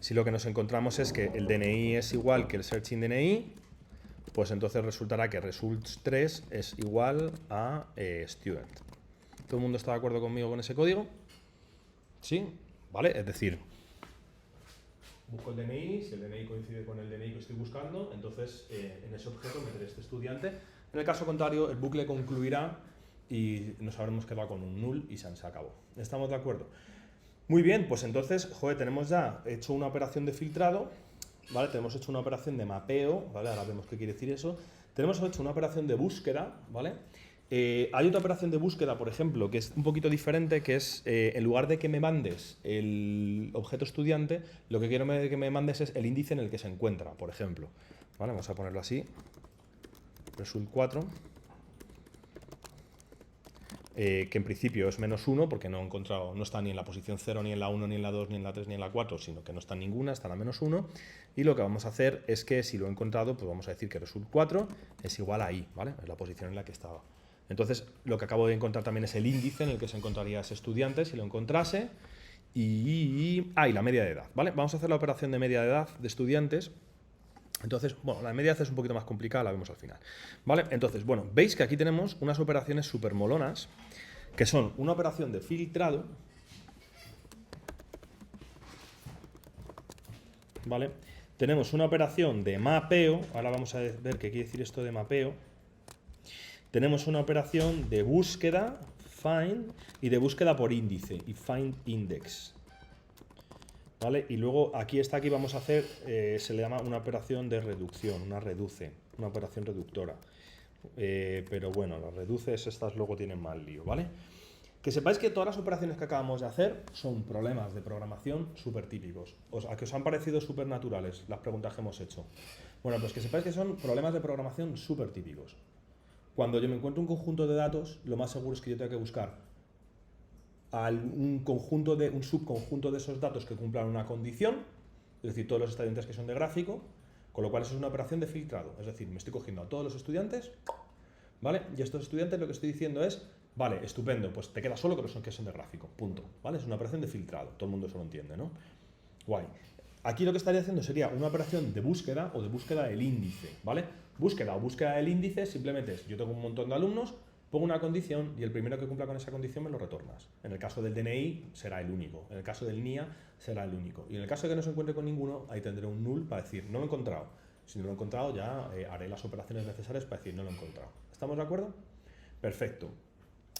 Si lo que nos encontramos es que el DNI es igual que el searching DNI, pues entonces resultará que results3 es igual a student. ¿Todo el mundo está de acuerdo conmigo con ese código? ¿Sí? ¿Vale? Es decir, busco el DNI, si el DNI coincide con el DNI que estoy buscando, entonces en ese objeto meteré este estudiante. En el caso contrario, el bucle concluirá y nos habremos quedado con un null y se acabó. ¿Estamos de acuerdo? Muy bien, pues entonces, joder, tenemos ya hecho una operación de filtrado, ¿vale? Tenemos hecho una operación de mapeo, ¿vale? Ahora vemos qué quiere decir eso. Tenemos hecho una operación de búsqueda, ¿vale? Hay otra operación de búsqueda, por ejemplo, que es un poquito diferente, que es, en lugar de que me mandes el objeto estudiante, lo que quiero que me mandes es el índice en el que se encuentra, por ejemplo. ¿Vale? Vamos a ponerlo así. Result 4. Que en principio es -1 porque no he encontrado, no está ni en la posición 0, ni en la 1, ni en la 2, ni en la 3, ni en la 4, sino que no está en ninguna, está en la -1. Y lo que vamos a hacer es que si lo he encontrado, pues vamos a decir que result 4 es igual a i, ¿vale? Es la posición en la que estaba. Entonces, lo que acabo de encontrar también es el índice en el que se encontraría ese estudiante si lo encontrase. Y la media de edad, ¿vale? Vamos a hacer la operación de media de edad de estudiantes. Entonces, bueno, la media de edad es un poquito más complicada, la vemos al final, ¿vale? Entonces, bueno, veis que aquí tenemos unas operaciones súper molonas, que son una operación de filtrado, ¿vale? Tenemos una operación de mapeo, ahora vamos a ver qué quiere decir esto de mapeo. Tenemos una operación de búsqueda, find, y de búsqueda por índice, y find index. ¿Vale? Y luego aquí vamos a hacer, se le llama una operación de reducción, una reduce, una operación reductora. Pero bueno, las reduces estas luego tienen más lío, ¿vale? Que sepáis que todas las operaciones que acabamos de hacer son problemas de programación súper típicos. ¿A que os han parecido súper naturales las preguntas que hemos hecho? Bueno, pues que sepáis que son problemas de programación súper típicos. Cuando yo me encuentro un conjunto de datos, lo más seguro es que yo tenga que buscar un subconjunto de esos datos que cumplan una condición, es decir, todos los estudiantes que son de gráfico, con lo cual eso es una operación de filtrado, es decir, me estoy cogiendo a todos los estudiantes, ¿vale? Y a estos estudiantes lo que estoy diciendo es, vale, estupendo, pues te queda solo con los que son de gráfico, punto, ¿vale? Es una operación de filtrado, todo el mundo eso lo entiende, ¿no? Guay. Aquí lo que estaría haciendo sería una operación de búsqueda o de búsqueda del índice, ¿vale? Búsqueda o búsqueda del índice simplemente es, yo tengo un montón de alumnos, pongo una condición y el primero que cumpla con esa condición me lo retornas. En el caso del DNI será el único, en el caso del NIA será el único. Y en el caso de que no se encuentre con ninguno, ahí tendré un null para decir, no lo he encontrado. Si no lo he encontrado, ya haré las operaciones necesarias para decir, no lo he encontrado. ¿Estamos de acuerdo? Perfecto.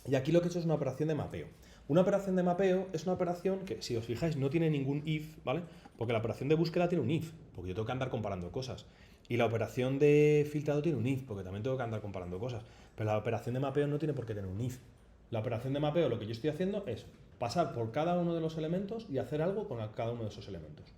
Y aquí lo que he hecho es una operación de mapeo. Una operación de mapeo es una operación que, si os fijáis, no tiene ningún if, ¿vale? Porque la operación de búsqueda tiene un if, porque yo tengo que andar comparando cosas. Y la operación de filtrado tiene un if, porque también tengo que andar comparando cosas. Pero la operación de mapeo no tiene por qué tener un if. La operación de mapeo, lo que yo estoy haciendo es pasar por cada uno de los elementos y hacer algo con cada uno de esos elementos.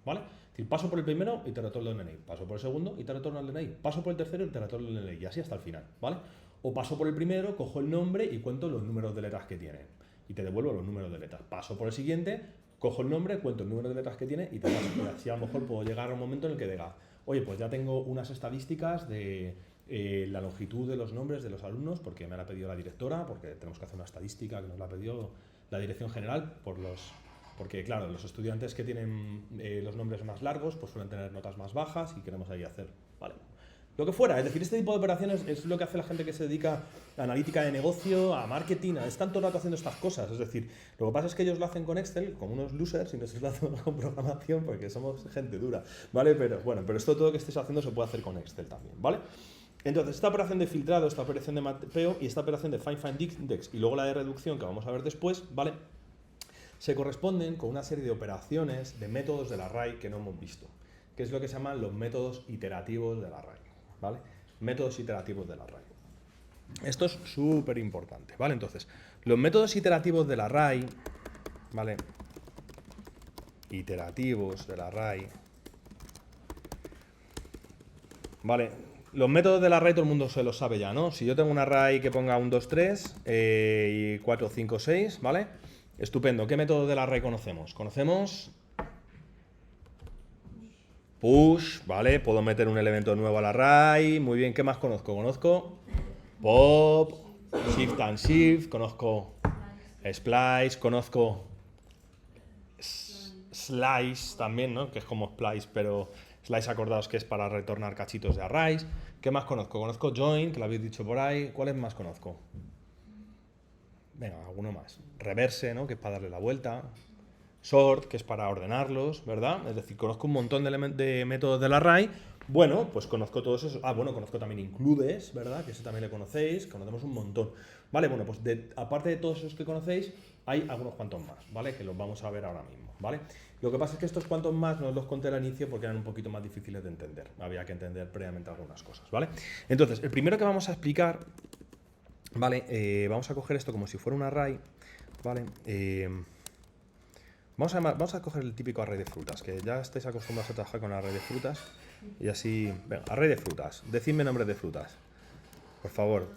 ¿Vale? Es decir, paso por el primero y te retorno el DNI. Paso por el segundo y te retorno el DNI. Paso por el tercero y te retorno el DNI. Y así hasta el final. ¿Vale? O paso por el primero, cojo el nombre y cuento los números de letras que tiene. Y te devuelvo los números de letras. Paso por el siguiente, cojo el nombre, cuento el número de letras que tiene y te paso. Y así a lo mejor puedo llegar a un momento en el que diga, oye, pues ya tengo unas estadísticas de la longitud de los nombres de los alumnos, porque me la ha pedido la directora, porque tenemos que hacer una estadística que nos la ha pedido la dirección general, porque claro, los estudiantes que tienen los nombres más largos pues suelen tener notas más bajas y queremos ahí hacer, ¿vale? Lo que fuera, es decir, este tipo de operaciones es lo que hace la gente que se dedica a analítica de negocio, a marketing, están todo el rato haciendo estas cosas. Es decir, lo que pasa es que ellos lo hacen con Excel, como unos losers, y nosotros lo hacemos con programación porque somos gente dura, ¿vale? Pero bueno, pero esto todo que estés haciendo se puede hacer con Excel también, ¿vale? Entonces, esta operación de filtrado, esta operación de mapeo y esta operación de find index y luego la de reducción que vamos a ver después, ¿vale? Se corresponden con una serie de operaciones, de métodos del array que no hemos visto, que es lo que se llaman los métodos iterativos del array. ¿Vale? Métodos iterativos del array. Esto es súper importante, ¿vale? Entonces, los métodos iterativos del array, ¿vale? Iterativos del array, ¿vale? Los métodos del array todo el mundo se los sabe ya, ¿no? Si yo tengo un array que ponga 1, 2, 3 y 4, 5, 6, ¿vale? Estupendo. ¿Qué método del array conocemos? Conocemos push, ¿vale? Puedo meter un elemento nuevo al array. Muy bien, ¿qué más conozco? Conozco pop, shift and shift, conozco splice, conozco slice también, ¿no? Que es como splice, pero slice acordaos que es para retornar cachitos de arrays. ¿Qué más conozco? Conozco join, que lo habéis dicho por ahí. ¿Cuáles más conozco? Venga, alguno más. Reverse, ¿no? Que es para darle la vuelta. Sort, que es para ordenarlos, ¿verdad? Es decir, conozco un montón de métodos del array. Bueno, pues conozco todos esos. Ah, bueno, conozco también includes, ¿verdad? Que ese también le conocéis, conocemos un montón. Vale, bueno, pues aparte de todos esos que conocéis, hay algunos cuantos más, ¿vale? Que los vamos a ver ahora mismo, ¿vale? Lo que pasa es que estos cuantos más no os los conté al inicio porque eran un poquito más difíciles de entender. Había que entender previamente algunas cosas, ¿vale? Entonces, el primero que vamos a explicar, ¿vale? Vamos a coger esto como si fuera un array, ¿vale? Vamos a coger el típico array de frutas, que ya estáis acostumbrados a trabajar con array de frutas. Y así, venga, array de frutas. Decidme nombres de frutas. Por favor,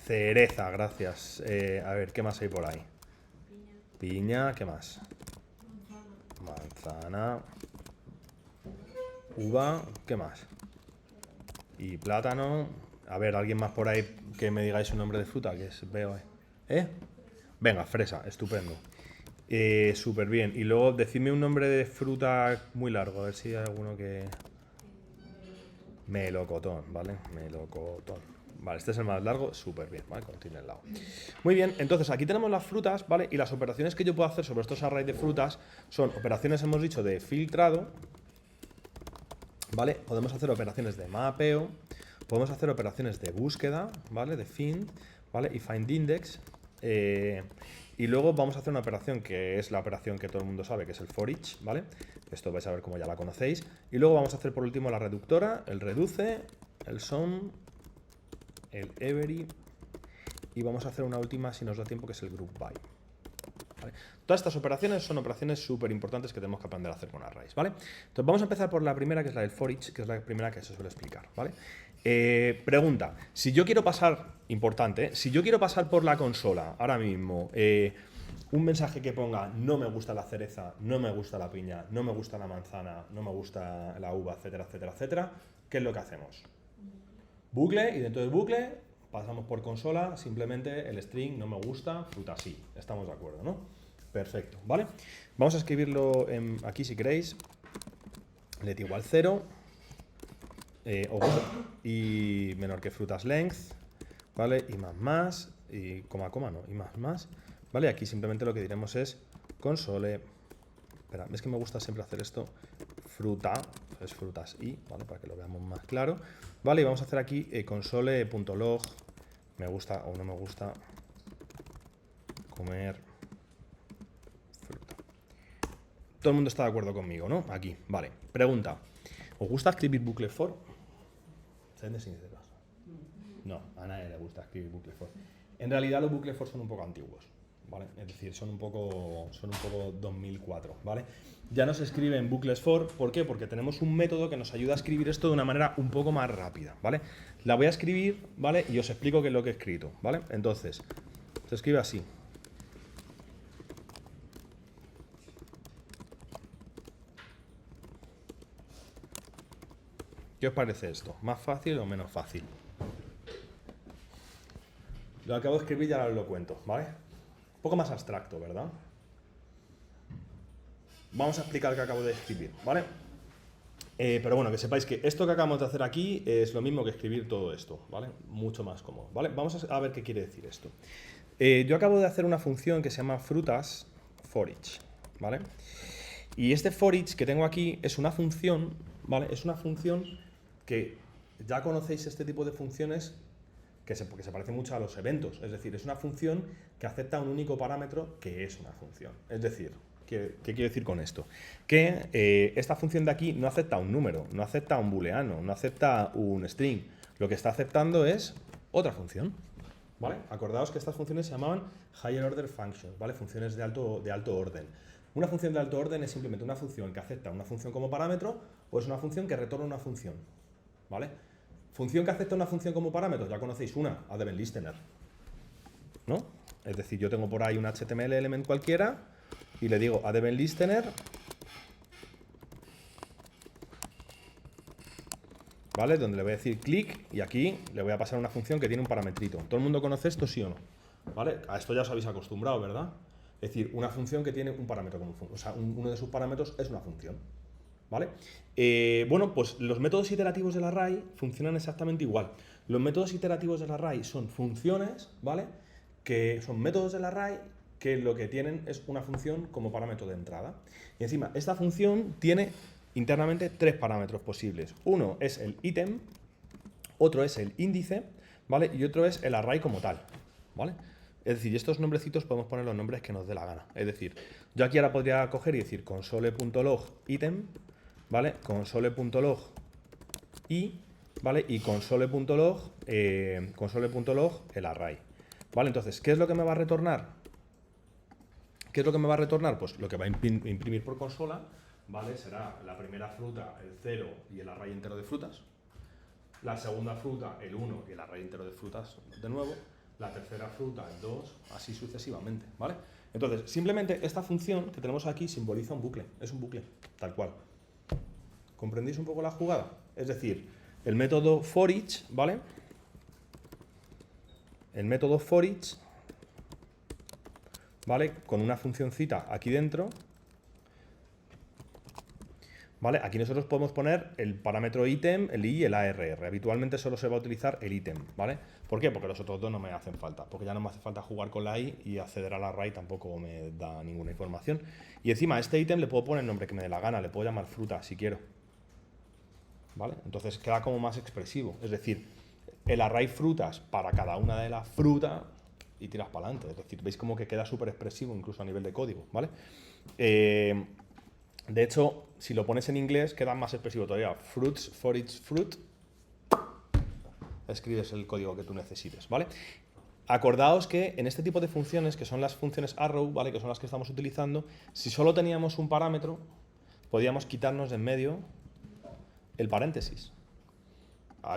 cereza, gracias. A ver, ¿qué más hay por ahí? Piña, ¿qué más? Manzana. Uva, ¿qué más? Y plátano. A ver, alguien más por ahí que me digáis un nombre de fruta, que veo. Venga, fresa, estupendo. Súper bien. Y luego decidme un nombre de fruta muy largo, a ver si hay alguno que... Melocotón, ¿vale? Melocotón. Vale, este es el más largo, súper bien, ¿vale? Contiene el lado. Muy bien, entonces aquí tenemos las frutas, ¿vale? Y las operaciones que yo puedo hacer sobre estos arrays de frutas son operaciones, hemos dicho, de filtrado, ¿vale? Podemos hacer operaciones de mapeo, podemos hacer operaciones de búsqueda, ¿vale? De find, ¿vale? Y find index. Y luego vamos a hacer una operación que es la operación que todo el mundo sabe, que es el for each, ¿vale? Esto vais a ver cómo ya la conocéis. Y luego vamos a hacer por último la reductora, el reduce, el sum, el every. Y vamos a hacer una última, si nos da tiempo, que es el group by. ¿Vale? Todas estas operaciones son operaciones súper importantes que tenemos que aprender a hacer con arrays, ¿vale? Entonces vamos a empezar por la primera, que es la del for each, que es la primera que se suele explicar, ¿vale? Pregunta, si yo quiero pasar, importante, si yo quiero pasar por la consola ahora mismo un mensaje que ponga no me gusta la cereza, no me gusta la piña, no me gusta la manzana, no me gusta la uva, etcétera, etcétera, etcétera, ¿qué es lo que hacemos? Bucle, y dentro del bucle pasamos por consola, simplemente el string no me gusta, fruta sí, estamos de acuerdo, ¿no? Perfecto, ¿vale? Vamos a escribirlo aquí si queréis, let igual 0, y menor que frutas length, ¿vale? Y más, y coma, no, y más, ¿vale? Aquí simplemente lo que diremos es console, espera, es que me gusta siempre hacer esto, fruta, es frutas y, ¿vale? Para que lo veamos más claro, ¿vale? Y vamos a hacer aquí console.log, me gusta o no me gusta comer fruta. Todo el mundo está de acuerdo conmigo, ¿no? Aquí, vale. Pregunta. ¿Os gusta escribir bucles for? Sed sinceros. No, a nadie le gusta escribir bucles for. En realidad los bucles for son un poco antiguos, ¿vale? Es decir, son un poco 2004, ¿vale? Ya no se escriben bucles for, ¿por qué? Porque tenemos un método que nos ayuda a escribir esto de una manera un poco más rápida, ¿vale? La voy a escribir, ¿vale? Y os explico qué es lo que he escrito, ¿vale? Entonces, se escribe así. ¿Qué os parece esto? ¿Más fácil o menos fácil? Lo acabo de escribir y ahora os lo cuento, ¿vale? Un poco más abstracto, ¿verdad? Vamos a explicar qué acabo de escribir, ¿vale? Pero bueno, que sepáis que esto que acabamos de hacer aquí es lo mismo que escribir todo esto, ¿vale? Mucho más cómodo, ¿vale? Vamos a ver qué quiere decir esto. Yo acabo de hacer una función que se llama frutas for each, ¿vale? Y este for each que tengo aquí es una función, ¿vale? Es una función que ya conocéis este tipo de funciones porque se parece mucho a los eventos. Es decir, es una función que acepta un único parámetro que es una función. Es decir, ¿qué quiero decir con esto? Que esta función de aquí no acepta un número, no acepta un booleano, no acepta un string. Lo que está aceptando es otra función, ¿vale? Acordaos que estas funciones se llamaban higher order functions, ¿vale? Funciones de alto orden. Una función de alto orden es simplemente una función que acepta una función como parámetro o es una función que retorna una función, ¿vale? Función que acepta una función como parámetro, ya conocéis una, AddEventListener, ¿no? Es decir, yo tengo por ahí un HTML element cualquiera y le digo AddEventListener, ¿vale? Donde le voy a decir click y aquí le voy a pasar una función que tiene un parametrito. ¿Todo el mundo conoce esto, sí o no? ¿Vale? A esto ya os habéis acostumbrado, ¿verdad? Es decir, una función que tiene un parámetro como función, o sea, uno de sus parámetros es una función, ¿vale? Bueno, pues los métodos iterativos del array funcionan exactamente igual. Los métodos iterativos del array son funciones, ¿vale? Que son métodos del array que lo que tienen es una función como parámetro de entrada. Y encima, esta función tiene internamente tres parámetros posibles. Uno es el ítem, otro es el índice, ¿vale? Y otro es el array como tal, ¿vale? Es decir, estos nombrecitos podemos poner los nombres que nos dé la gana. Es decir, yo aquí ahora podría coger y decir console.log ítem, ¿vale? Console.log y, ¿vale? Y console.log el array, ¿vale? Entonces, ¿qué es lo que me va a retornar? ¿Qué es lo que me va a retornar? Pues lo que va a imprimir por consola, ¿vale? Será la primera fruta, el 0 y el array entero de frutas. La segunda fruta, el 1 y el array entero de frutas de nuevo. La tercera fruta, el 2, así sucesivamente, ¿vale? Entonces, simplemente esta función que tenemos aquí simboliza un bucle. Es un bucle, tal cual. ¿Comprendéis un poco la jugada? Es decir, el método for each, ¿vale? El método for each, ¿vale? Con una funcioncita aquí dentro, ¿vale? Aquí nosotros podemos poner el parámetro ítem, el i y el arr. Habitualmente solo se va a utilizar el ítem, ¿vale? ¿Por qué? Porque los otros dos no me hacen falta, porque ya no me hace falta jugar con la i y acceder al array tampoco me da ninguna información. Y encima a este ítem le puedo poner el nombre que me dé la gana, le puedo llamar fruta si quiero, ¿vale? Entonces queda como más expresivo, es decir, el array frutas para cada una de las frutas y tiras para adelante. Es decir, veis como que queda súper expresivo incluso a nivel de código, ¿vale? De hecho, si lo pones en inglés queda más expresivo todavía. Fruits for each fruit. Escribes el código que tú necesites, ¿vale? Acordaos que en este tipo de funciones, que son las funciones arrow, ¿vale? Que son las que estamos utilizando, si solo teníamos un parámetro, podíamos quitarnos de en medio el paréntesis.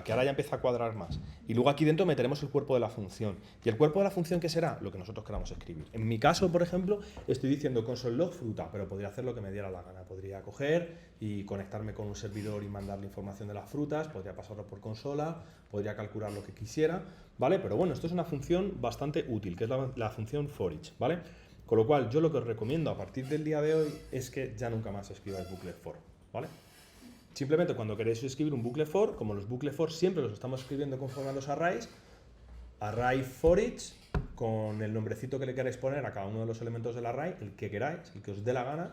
Que ahora ya empieza a cuadrar más. Y luego aquí dentro meteremos el cuerpo de la función. ¿Y el cuerpo de la función qué será? Lo que nosotros queramos escribir. En mi caso, por ejemplo, estoy diciendo console.log fruta, pero podría hacer lo que me diera la gana. Podría coger y conectarme con un servidor y mandarle información de las frutas, podría pasarlo por consola, podría calcular lo que quisiera, ¿vale? Pero bueno, esto es una función bastante útil, que es la función for each, ¿vale? Con lo cual, yo lo que os recomiendo a partir del día de hoy es que ya nunca más escribáis bucle for, ¿vale? Simplemente cuando queréis escribir un bucle for, como los bucle for siempre los estamos escribiendo conforme a los arrays, array for each, con el nombrecito que le queráis poner a cada uno de los elementos del array, el que queráis, el que os dé la gana,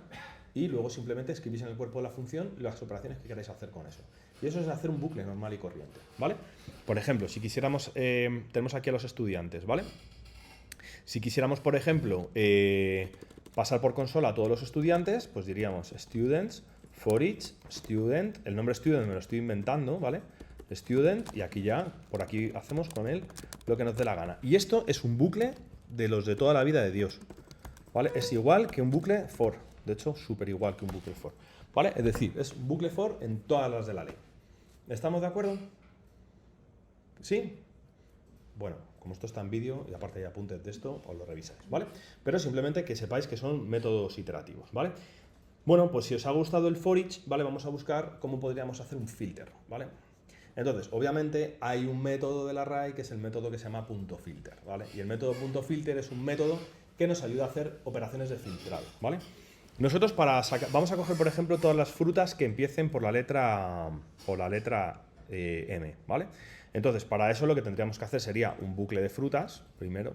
y luego simplemente escribís en el cuerpo de la función las operaciones que queráis hacer con eso. Y eso es hacer un bucle normal y corriente, ¿vale? Por ejemplo, si quisiéramos, tenemos aquí a los estudiantes, ¿vale? Si quisiéramos, por ejemplo, pasar por consola a todos los estudiantes, pues diríamos students for each student, el nombre student me lo estoy inventando, ¿vale? Student, y aquí ya, por aquí hacemos con él lo que nos dé la gana. Y esto es un bucle de los de toda la vida de Dios, ¿vale? Es igual que un bucle for, de hecho, súper igual que un bucle for, ¿vale? Es decir, es un bucle for en todas las de la ley. ¿Estamos de acuerdo? ¿Sí? Bueno, como esto está en vídeo y aparte hay apuntes de esto, os lo revisáis, ¿vale? Pero simplemente que sepáis que son métodos iterativos, ¿vale? Bueno, pues si os ha gustado el for each, ¿vale? Vamos a buscar cómo podríamos hacer un filter, ¿vale? Entonces, obviamente hay un método del array que es el método que se llama .filter, ¿vale? Y el método .filter es un método que nos ayuda a hacer operaciones de filtrado, ¿vale? Nosotros vamos a coger, por ejemplo, todas las frutas que empiecen por la letra M, ¿vale? Entonces, para eso lo que tendríamos que hacer sería un bucle de frutas, primero.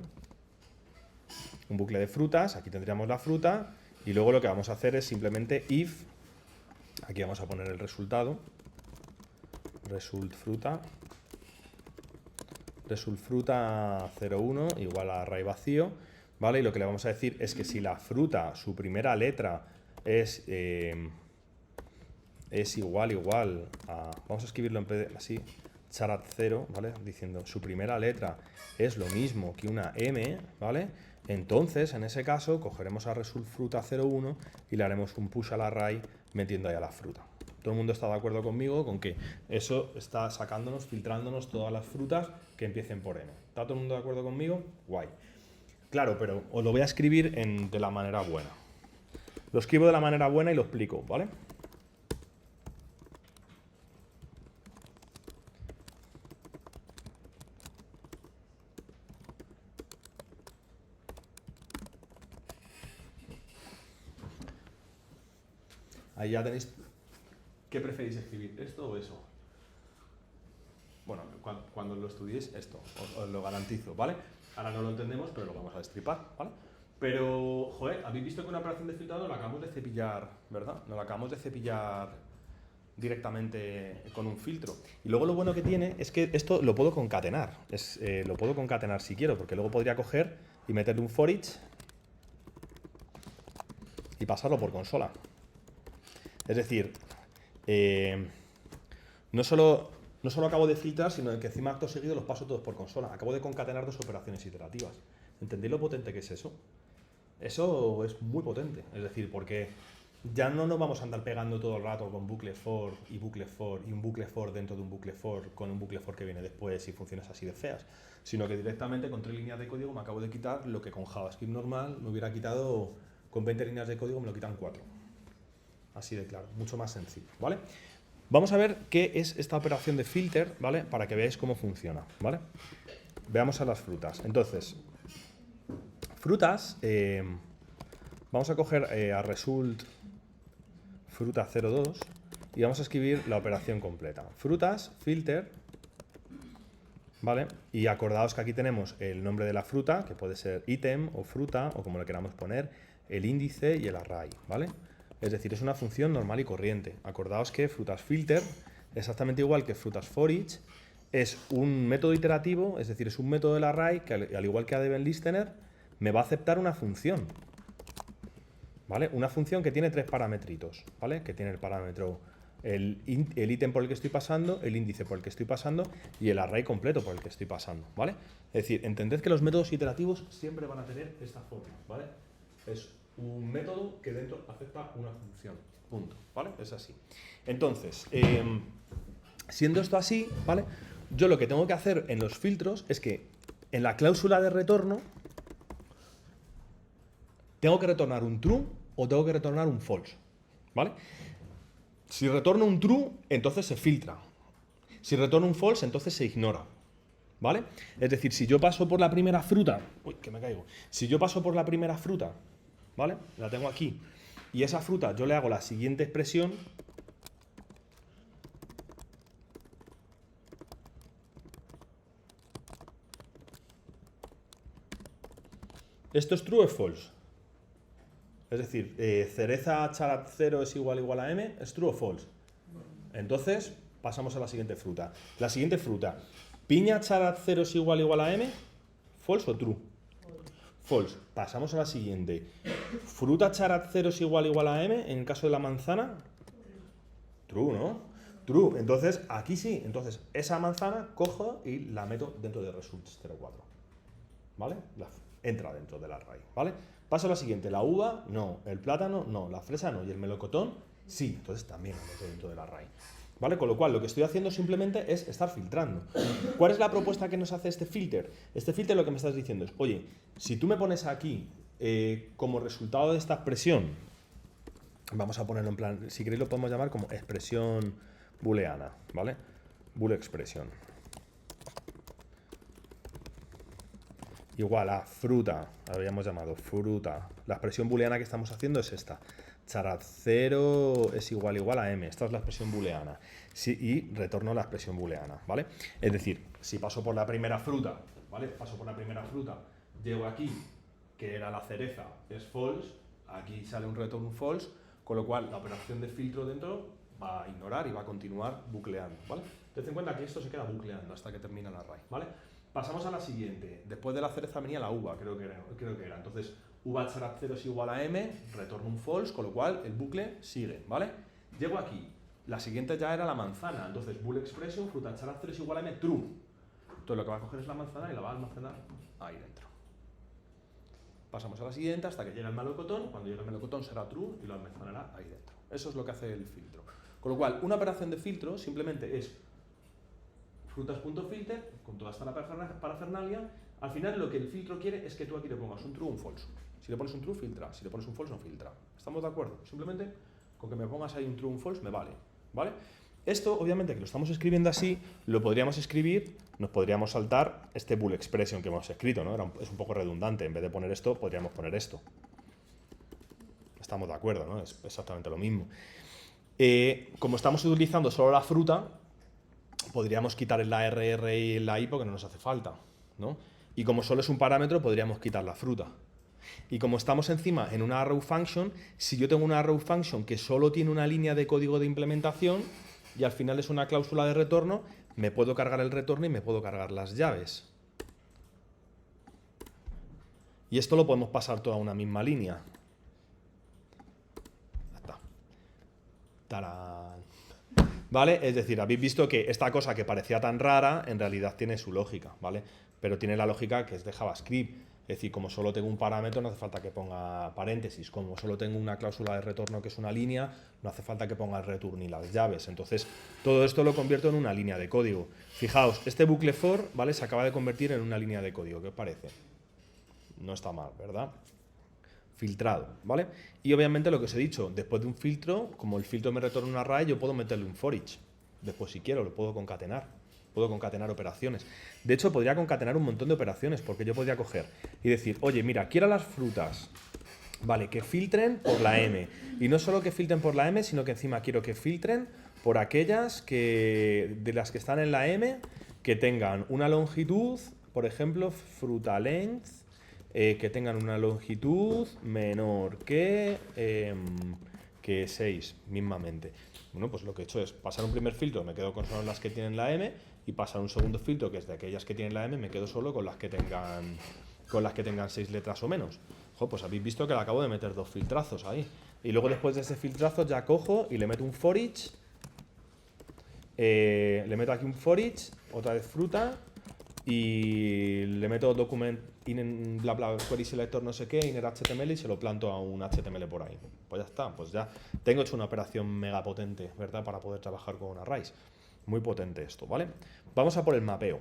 Un bucle de frutas, aquí tendríamos la fruta, y luego lo que vamos a hacer es simplemente if, aquí vamos a poner el resultado, result fruta 01 igual a array vacío, ¿vale? Y lo que le vamos a decir es que si la fruta, su primera letra es igual a, vamos a escribirlo en vez de así, charat 0, ¿vale? Diciendo su primera letra es lo mismo que una M, ¿vale? Entonces, en ese caso, cogeremos a result fruta 01 y le haremos un push al array metiendo ahí a la fruta. Todo el mundo está de acuerdo conmigo con que eso está sacándonos, filtrándonos todas las frutas que empiecen por M. ¿Está todo el mundo de acuerdo conmigo? Guay. Claro, pero os lo voy a escribir de la manera buena. Lo escribo de la manera buena y lo explico, ¿vale? Ahí ya tenéis. ¿Qué preferís escribir? ¿Esto o eso? Bueno, cuando lo estudiéis, esto, os lo garantizo, ¿vale? Ahora no lo entendemos, pero lo vamos a destripar, ¿vale? Pero, joder, habéis visto que una operación de filtrado la acabamos de cepillar, ¿verdad? Nos la acabamos de cepillar directamente con un filtro. Y luego lo bueno que tiene es que esto lo puedo concatenar. Lo puedo concatenar si quiero, porque luego podría coger y meterle un for each y pasarlo por consola. Es decir, no solo acabo de filtrar, sino que encima acto seguido los paso todos por consola. Acabo de concatenar dos operaciones iterativas. ¿Entendéis lo potente que es eso? Eso es muy potente. Es decir, porque ya no nos vamos a andar pegando todo el rato con bucle for y un bucle for dentro de un bucle for con un bucle for que viene después y funciones así de feas. Sino que directamente con 3 líneas de código me acabo de quitar lo que con JavaScript normal me hubiera quitado con 20 líneas de código, me lo quitan 4. Así de claro, mucho más sencillo, ¿vale? Vamos a ver qué es esta operación de filter, ¿vale? Para que veáis cómo funciona, ¿vale? Veamos a las frutas. Entonces, frutas, vamos a coger a result fruta 02 y vamos a escribir la operación completa. Frutas, filter, ¿vale? Y acordaos que aquí tenemos el nombre de la fruta, que puede ser ítem o fruta, o como le queramos poner, el índice y el array, ¿vale? Es decir, es una función normal y corriente. Acordaos que frutas filter, exactamente igual que frutas for each, es un método iterativo, es decir, es un método del array que al igual que a-listener, me va a aceptar una función. ¿Vale? Una función que tiene 3 parametritos, ¿vale? Que tiene el parámetro, el ítem por el que estoy pasando, el índice por el que estoy pasando y el array completo por el que estoy pasando, ¿vale? Es decir, entended que los métodos iterativos siempre van a tener esta forma, ¿vale? Es un método que dentro acepta una función, punto, ¿vale? Es así. Entonces, siendo esto así, ¿vale? Yo lo que tengo que hacer en los filtros es que en la cláusula de retorno tengo que retornar un true o tengo que retornar un false, ¿vale? Si retorno un true, entonces se filtra. Si retorno un false, entonces se ignora, ¿vale? Es decir, si yo paso por la primera fruta, uy, que me caigo. Si yo paso por la primera fruta, ¿vale? La tengo aquí. Y esa fruta yo le hago la siguiente expresión. ¿Esto es true o es false? Es decir, cereza charat 0 es igual a m, ¿es true o false? Entonces, pasamos a la siguiente fruta. La siguiente fruta, piña charat 0 es igual a m, ¿false o true? False. Pasamos a la siguiente. Fruta charat 0 es igual a m, en el caso de la manzana, True, ¿no? True. Entonces, aquí sí. Entonces, esa manzana cojo y la meto dentro de results 04. ¿Vale? Entra dentro del array, ¿vale? Paso a la siguiente. La uva, no. El plátano, no. La fresa, no. Y el melocotón, sí. Entonces, también la meto dentro del array. ¿Vale? Con lo cual, lo que estoy haciendo simplemente es estar filtrando. ¿Cuál es la propuesta que nos hace este filter? Este filter lo que me estás diciendo es, oye, si tú me pones aquí como resultado de esta expresión, vamos a ponerlo en plan, si queréis lo podemos llamar como expresión booleana, ¿vale? Boole expression. Igual a fruta, habíamos llamado fruta. La expresión booleana que estamos haciendo es esta. Charat 0 es igual a m. Esta es la expresión booleana. Sí, y retorno la expresión booleana, ¿vale? Es decir, si paso por la primera fruta, ¿vale? Paso por la primera fruta, llego aquí, que era la cereza, es false, aquí sale un return false, con lo cual la operación de filtro dentro va a ignorar y va a continuar bucleando, ¿vale? Ten en cuenta que esto se queda bucleando hasta que termina el array, ¿vale? Pasamos a la siguiente. Después de la cereza venía la uva, creo que era. Entonces, uva charat 0 es igual a m, retorno un false, con lo cual el bucle sigue, ¿vale? Llego aquí. La siguiente ya era la manzana. Entonces, boole expression, fruta charat 0 es igual a m, true. Entonces, lo que va a coger es la manzana y la va a almacenar ahí dentro. Pasamos a la siguiente hasta que llegue el melocotón. Cuando llegue el melocotón será true y lo almacenará ahí dentro. Eso es lo que hace el filtro. Con lo cual, una operación de filtro simplemente es frutas.filter, con toda esta parafernalia. Al final lo que el filtro quiere es que tú aquí le pongas un true o un false. Si le pones un true, filtra. Si le pones un false, no filtra. ¿Estamos de acuerdo? Simplemente con que me pongas ahí un true o un false me vale. ¿Vale? Esto, obviamente, que lo estamos escribiendo así, lo podríamos escribir, nos podríamos saltar este boole expression que hemos escrito, ¿no? Es un poco redundante. En vez de poner esto, podríamos poner esto. Estamos de acuerdo, ¿no? Es exactamente lo mismo. Como estamos utilizando solo la fruta, podríamos quitar la RR y la I porque no nos hace falta, ¿no? Y como solo es un parámetro, podríamos quitar la fruta. Y como estamos encima en una arrow function, si yo tengo una arrow function que solo tiene una línea de código de implementación y al final es una cláusula de retorno, me puedo cargar el retorno y me puedo cargar las llaves. Y esto lo podemos pasar todo a una misma línea. Ya está. ¡Tarán! ¿Vale? Es decir, habéis visto que esta cosa que parecía tan rara, en realidad tiene su lógica, ¿vale? Pero tiene la lógica que es de JavaScript. Es decir, como solo tengo un parámetro, no hace falta que ponga paréntesis. Como solo tengo una cláusula de retorno que es una línea, no hace falta que ponga el return ni las llaves. Entonces, todo esto lo convierto en una línea de código. Fijaos, este bucle for, ¿vale? Se acaba de convertir en una línea de código. ¿Qué os parece? No está mal, ¿verdad? Filtrado, ¿vale? Y obviamente lo que os he dicho, después de un filtro, como el filtro me retorna un array, yo puedo meterle un for each. Después, si quiero, lo puedo concatenar. Puedo concatenar operaciones. De hecho, podría concatenar un montón de operaciones, porque yo podría coger y decir, oye, mira, quiero las frutas, vale, que filtren por la M. Y no solo que filtren por la M, sino que encima quiero que filtren por aquellas de las que están en la M, que tengan una longitud, por ejemplo, fruta length, que tengan una longitud menor que 6, mismamente. Bueno, pues lo que he hecho es pasar un primer filtro, me quedo con solo las que tienen la M, y pasar un segundo filtro, que es de aquellas que tienen la M, me quedo solo con las que tengan 6 letras o menos. Jo, pues habéis visto que le acabo de meter 2 filtrazos ahí. Y luego después de ese filtrazo ya cojo y le meto un for each. Le meto aquí un for each, otra vez fruta, y le meto document in bla bla query selector no sé qué, inner HTML, y se lo planto a un HTML por ahí. Pues ya está, pues ya tengo hecho una operación mega potente, ¿verdad? Para poder trabajar con arrays. Muy potente esto, ¿vale? Vamos a por el mapeo.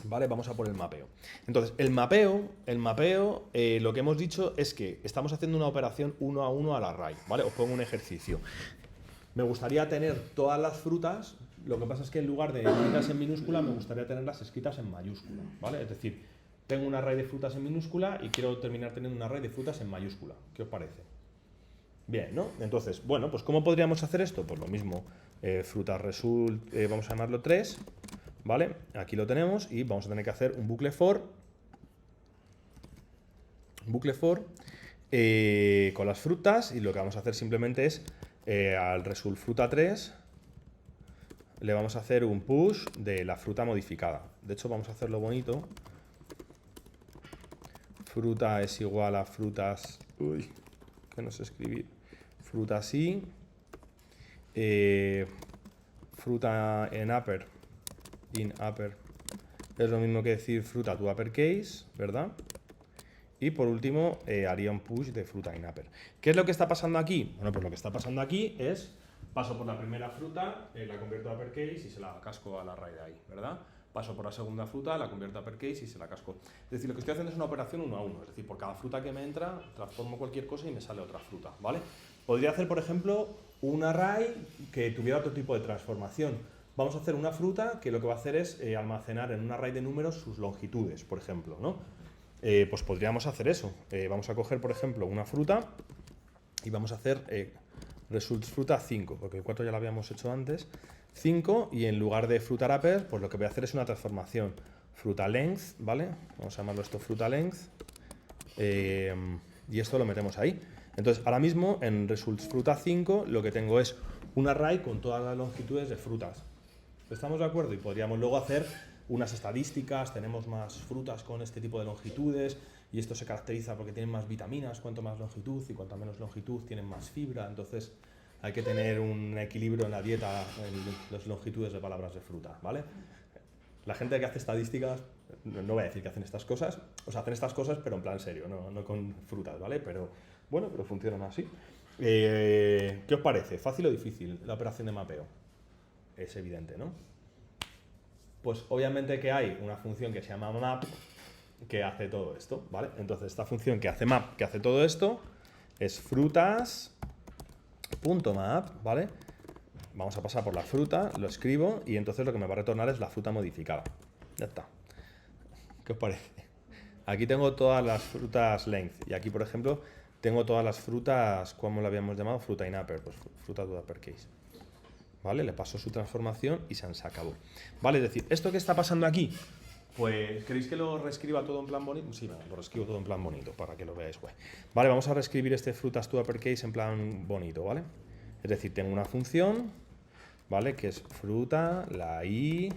¿Vale? Vamos a por el mapeo. Entonces, el mapeo, lo que hemos dicho es que estamos haciendo una operación 1 a 1 al array, ¿vale? Os pongo un ejercicio. Me gustaría tener todas las frutas, lo que pasa es que en lugar de escritas en minúscula, me gustaría tenerlas escritas en mayúscula, ¿vale? Es decir, tengo un array de frutas en minúscula y quiero terminar teniendo un array de frutas en mayúscula. ¿Qué os parece? Bien, ¿no? Entonces, bueno, pues ¿cómo podríamos hacer esto? Pues lo mismo, fruta result, vamos a llamarlo 3, ¿vale? Aquí lo tenemos y vamos a tener que hacer un bucle for con las frutas, y lo que vamos a hacer simplemente es al result fruta 3 le vamos a hacer un push de la fruta modificada. De hecho, vamos a hacerlo bonito. Fruta es igual a frutas... Uy, que no sé escribir. Frutas y... fruta en upper, es lo mismo que decir fruta to uppercase, ¿verdad? Y por último, haría un push de fruta in upper. ¿Qué es lo que está pasando aquí? Bueno, pues lo que está pasando aquí es, paso por la primera fruta, la convierto a uppercase y se la casco a la array de ahí, ¿verdad? Paso por la segunda fruta, la convierto a uppercase y se la casco. Es decir, lo que estoy haciendo es una operación uno a uno. Es decir, por cada fruta que me entra, transformo cualquier cosa y me sale otra fruta, ¿vale? Podría hacer, por ejemplo, un array que tuviera otro tipo de transformación. Vamos a hacer una fruta que lo que va a hacer es almacenar en un array de números sus longitudes, por ejemplo, ¿no? Pues podríamos hacer eso. Vamos a coger, por ejemplo, una fruta y vamos a hacer results fruta 5, porque el 4 ya lo habíamos hecho antes. 5 y en lugar de fruta wrapper, pues lo que voy a hacer es una transformación fruta length, ¿vale? Vamos a llamarlo esto fruta length y esto lo metemos ahí. Entonces, ahora mismo en results fruta 5 lo que tengo es un array con todas las longitudes de frutas. ¿Estamos de acuerdo? Y podríamos luego hacer unas estadísticas, tenemos más frutas con este tipo de longitudes y esto se caracteriza porque tienen más vitaminas, cuanto más longitud y cuanto menos longitud tienen más fibra, entonces hay que tener un equilibrio en la dieta en las longitudes de palabras de fruta, ¿vale? La gente que hace estadísticas, no voy a decir que hacen estas cosas, o sea, hacen estas cosas pero en plan serio, no con frutas, ¿vale? Pero bueno, pero funcionan así. ¿Qué os parece? ¿Fácil o difícil la operación de mapeo? Es evidente, ¿no? Pues obviamente que hay una función que se llama map que hace todo esto, ¿vale? Entonces esta función que hace map, que hace todo esto, es frutas.map, ¿vale? Vamos a pasar por la fruta, lo escribo y entonces lo que me va a retornar es la fruta modificada. Ya está. ¿Qué os parece? Aquí tengo todas las frutas length y aquí, por ejemplo, tengo todas las frutas, ¿cómo lo habíamos llamado? Fruta in upper, pues fruta to uppercase. ¿Vale? Le paso su transformación y se acabó. ¿Vale? Es decir, ¿esto qué está pasando aquí? Pues, ¿queréis que lo reescriba todo en plan bonito? Sí, lo reescribo todo en plan bonito para que lo veáis, güey. Vale, vamos a reescribir este frutas to uppercase en plan bonito, ¿vale? Es decir, tengo una función, ¿vale? Que es fruta, la i,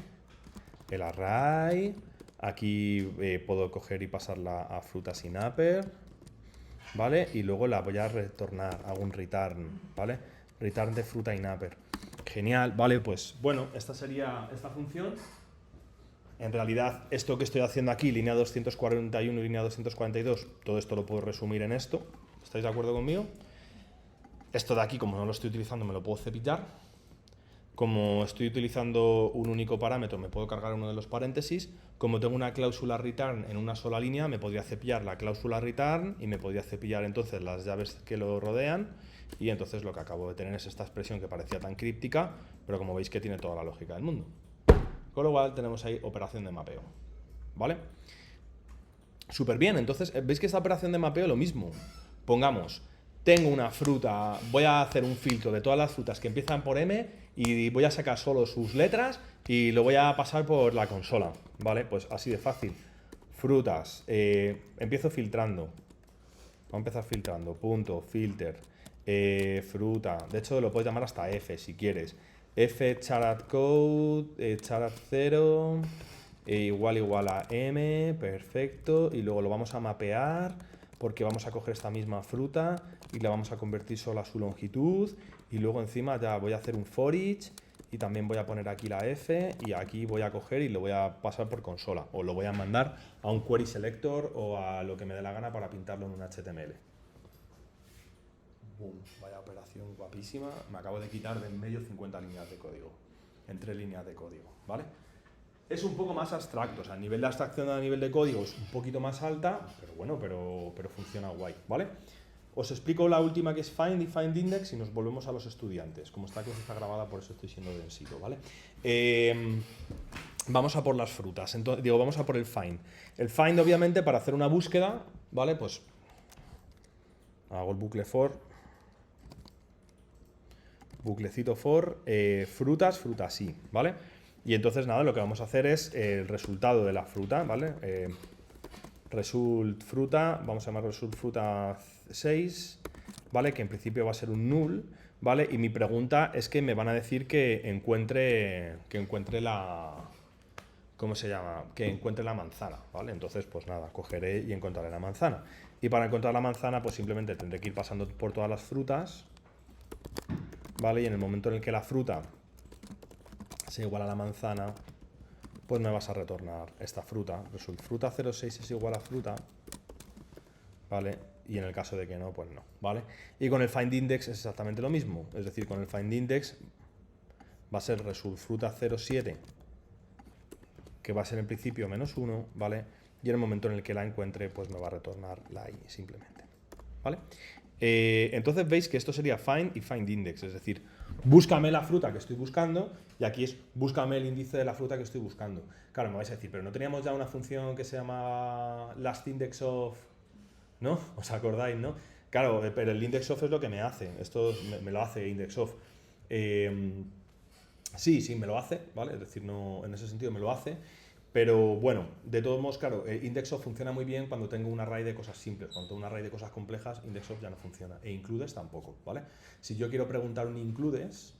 el array. Aquí puedo coger y pasarla a fruta sin upper, ¿vale? Y luego la voy a retornar, hago un return, ¿vale? Return de fruta in upper. Genial, vale, pues bueno, esta sería esta función. En realidad, esto que estoy haciendo aquí, línea 241 y línea 242, todo esto lo puedo resumir en esto. ¿Estáis de acuerdo conmigo? Esto de aquí, como no lo estoy utilizando, me lo puedo cepillar. Como estoy utilizando un único parámetro, me puedo cargar uno de los paréntesis. Como tengo una cláusula return en una sola línea, me podría cepillar la cláusula return y me podría cepillar entonces las llaves que lo rodean. Y entonces lo que acabo de tener es esta expresión que parecía tan críptica, pero como veis que tiene toda la lógica del mundo. Con lo cual tenemos ahí operación de mapeo. ¿Vale? Súper bien, entonces veis que esta operación de mapeo lo mismo. Pongamos, tengo una fruta, voy a hacer un filtro de todas las frutas que empiezan por M y voy a sacar solo sus letras y lo voy a pasar por la consola. ¿Vale? Pues así de fácil. Frutas, empiezo filtrando. Vamos a empezar filtrando, punto, filter. Fruta, de hecho lo puedes llamar hasta F si quieres. F charat code, charat 0, igual a M, perfecto. Y luego lo vamos a mapear porque vamos a coger esta misma fruta y la vamos a convertir solo a su longitud. Y luego encima ya voy a hacer un for each y también voy a poner aquí la F y aquí voy a coger y lo voy a pasar por consola o lo voy a mandar a un query selector o a lo que me dé la gana para pintarlo en un HTML. Boom, vaya operación guapísima. Me acabo de quitar de en medio 50 líneas de código, en 3 líneas de código, ¿vale? Es un poco más abstracto, o sea, el nivel de abstracción a nivel de código es un poquito más alta, pero bueno, pero funciona guay, ¿vale? Os explico la última que es find y find index y nos volvemos a los estudiantes. Como esta cosa está grabada, por eso estoy siendo densito, ¿vale? Vamos a por las frutas, entonces, vamos a por el find. El find, obviamente, para hacer una búsqueda, ¿vale? Pues hago el bucle for. Buclecito for, frutas, fruta sí, ¿vale? Y entonces nada, lo que vamos a hacer es el resultado de la fruta, ¿vale? Result fruta, vamos a llamar result fruta 6, ¿vale? Que en principio va a ser un null, ¿vale? Y mi pregunta es que me van a decir que encuentre la... ¿Cómo se llama? Que encuentre la manzana, ¿vale? Entonces, pues nada, cogeré y encontraré la manzana. Y para encontrar la manzana, pues simplemente tendré que ir pasando por todas las frutas, ¿vale? Y en el momento en el que la fruta sea igual a la manzana, pues me vas a retornar esta fruta. Resulta fruta 0,6 es igual a fruta, ¿vale? Y en el caso de que no, pues no, ¿vale? Y con el find index es exactamente lo mismo. Es decir, con el find index va a ser result fruta 0,7, que va a ser en principio -1, ¿vale? Y en el momento en el que la encuentre, pues me va a retornar la i simplemente, ¿vale? Entonces veis que esto sería find y find index, es decir, búscame la fruta que estoy buscando y aquí es búscame el índice de la fruta que estoy buscando. Claro, me vais a decir, pero ¿no teníamos ya una función que se llama last index of, ¿no? ¿Os acordáis, no? Claro, pero el index of es lo que me hace, esto me lo hace index of. Sí, me lo hace, ¿vale? Es decir, no, en ese sentido me lo hace. Pero bueno, de todos modos, claro, index of funciona muy bien cuando tengo un array de cosas simples. Cuando tengo un array de cosas complejas, index of ya no funciona. E includes tampoco, ¿vale? Si yo quiero preguntar un includes,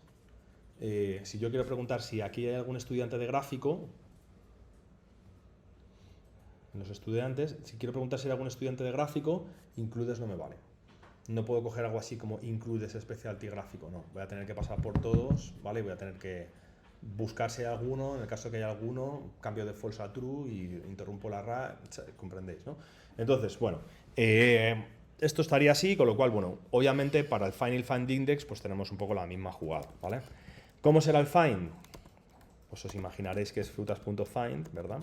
si yo quiero preguntar si aquí hay algún estudiante de gráfico, en los estudiantes, si quiero preguntar si hay algún estudiante de gráfico, includes no me vale. No puedo coger algo así como includes specialty gráfico, no. Voy a tener que pasar por todos, ¿vale? Y voy a tener que buscar si hay alguno, en el caso de que haya alguno, cambio de false a true y interrumpo la array, comprendéis, ¿no? Entonces, bueno, esto estaría así, con lo cual, bueno, obviamente para el find y el find index pues tenemos un poco la misma jugada, ¿vale? ¿Cómo será el find? Pues os imaginaréis que es frutas.find, ¿verdad?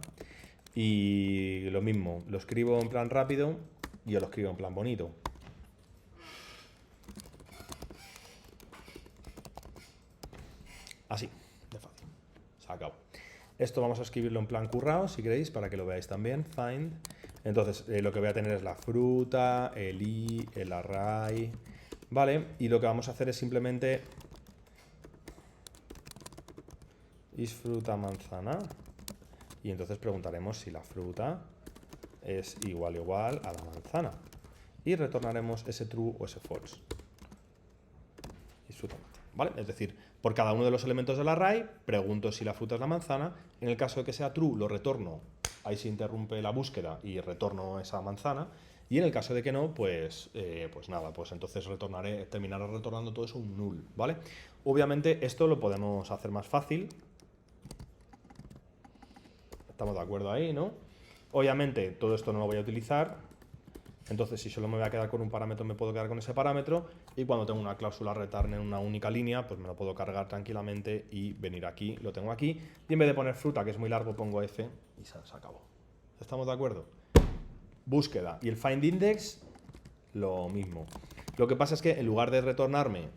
Y lo mismo, lo escribo en plan rápido y yo lo escribo en plan bonito. Así. De fácil. Se acabó. Esto vamos a escribirlo en plan currado, si queréis, para que lo veáis también. Find. Entonces, lo que voy a tener es la fruta, el i, el array, ¿vale? Y lo que vamos a hacer es simplemente is fruta manzana. Y entonces preguntaremos si la fruta es igual a la manzana. Y retornaremos ese true o ese false. Is fruta manzana, ¿vale? Es decir, por cada uno de los elementos del array, pregunto si la fruta es la manzana. En el caso de que sea true, lo retorno. Ahí se interrumpe la búsqueda y retorno esa manzana. Y en el caso de que no, pues nada, pues entonces terminará retornando todo eso un null, ¿vale? Obviamente esto lo podemos hacer más fácil. Estamos de acuerdo ahí, ¿no? Obviamente todo esto no lo voy a utilizar. Entonces, si solo me voy a quedar con un parámetro, me puedo quedar con ese parámetro. Y cuando tengo una cláusula return en una única línea, pues me lo puedo cargar tranquilamente y venir aquí, lo tengo aquí. Y en vez de poner fruta, que es muy largo, pongo f y se acabó. ¿Estamos de acuerdo? Búsqueda. Y el find index, lo mismo. Lo que pasa es que en lugar de retornarme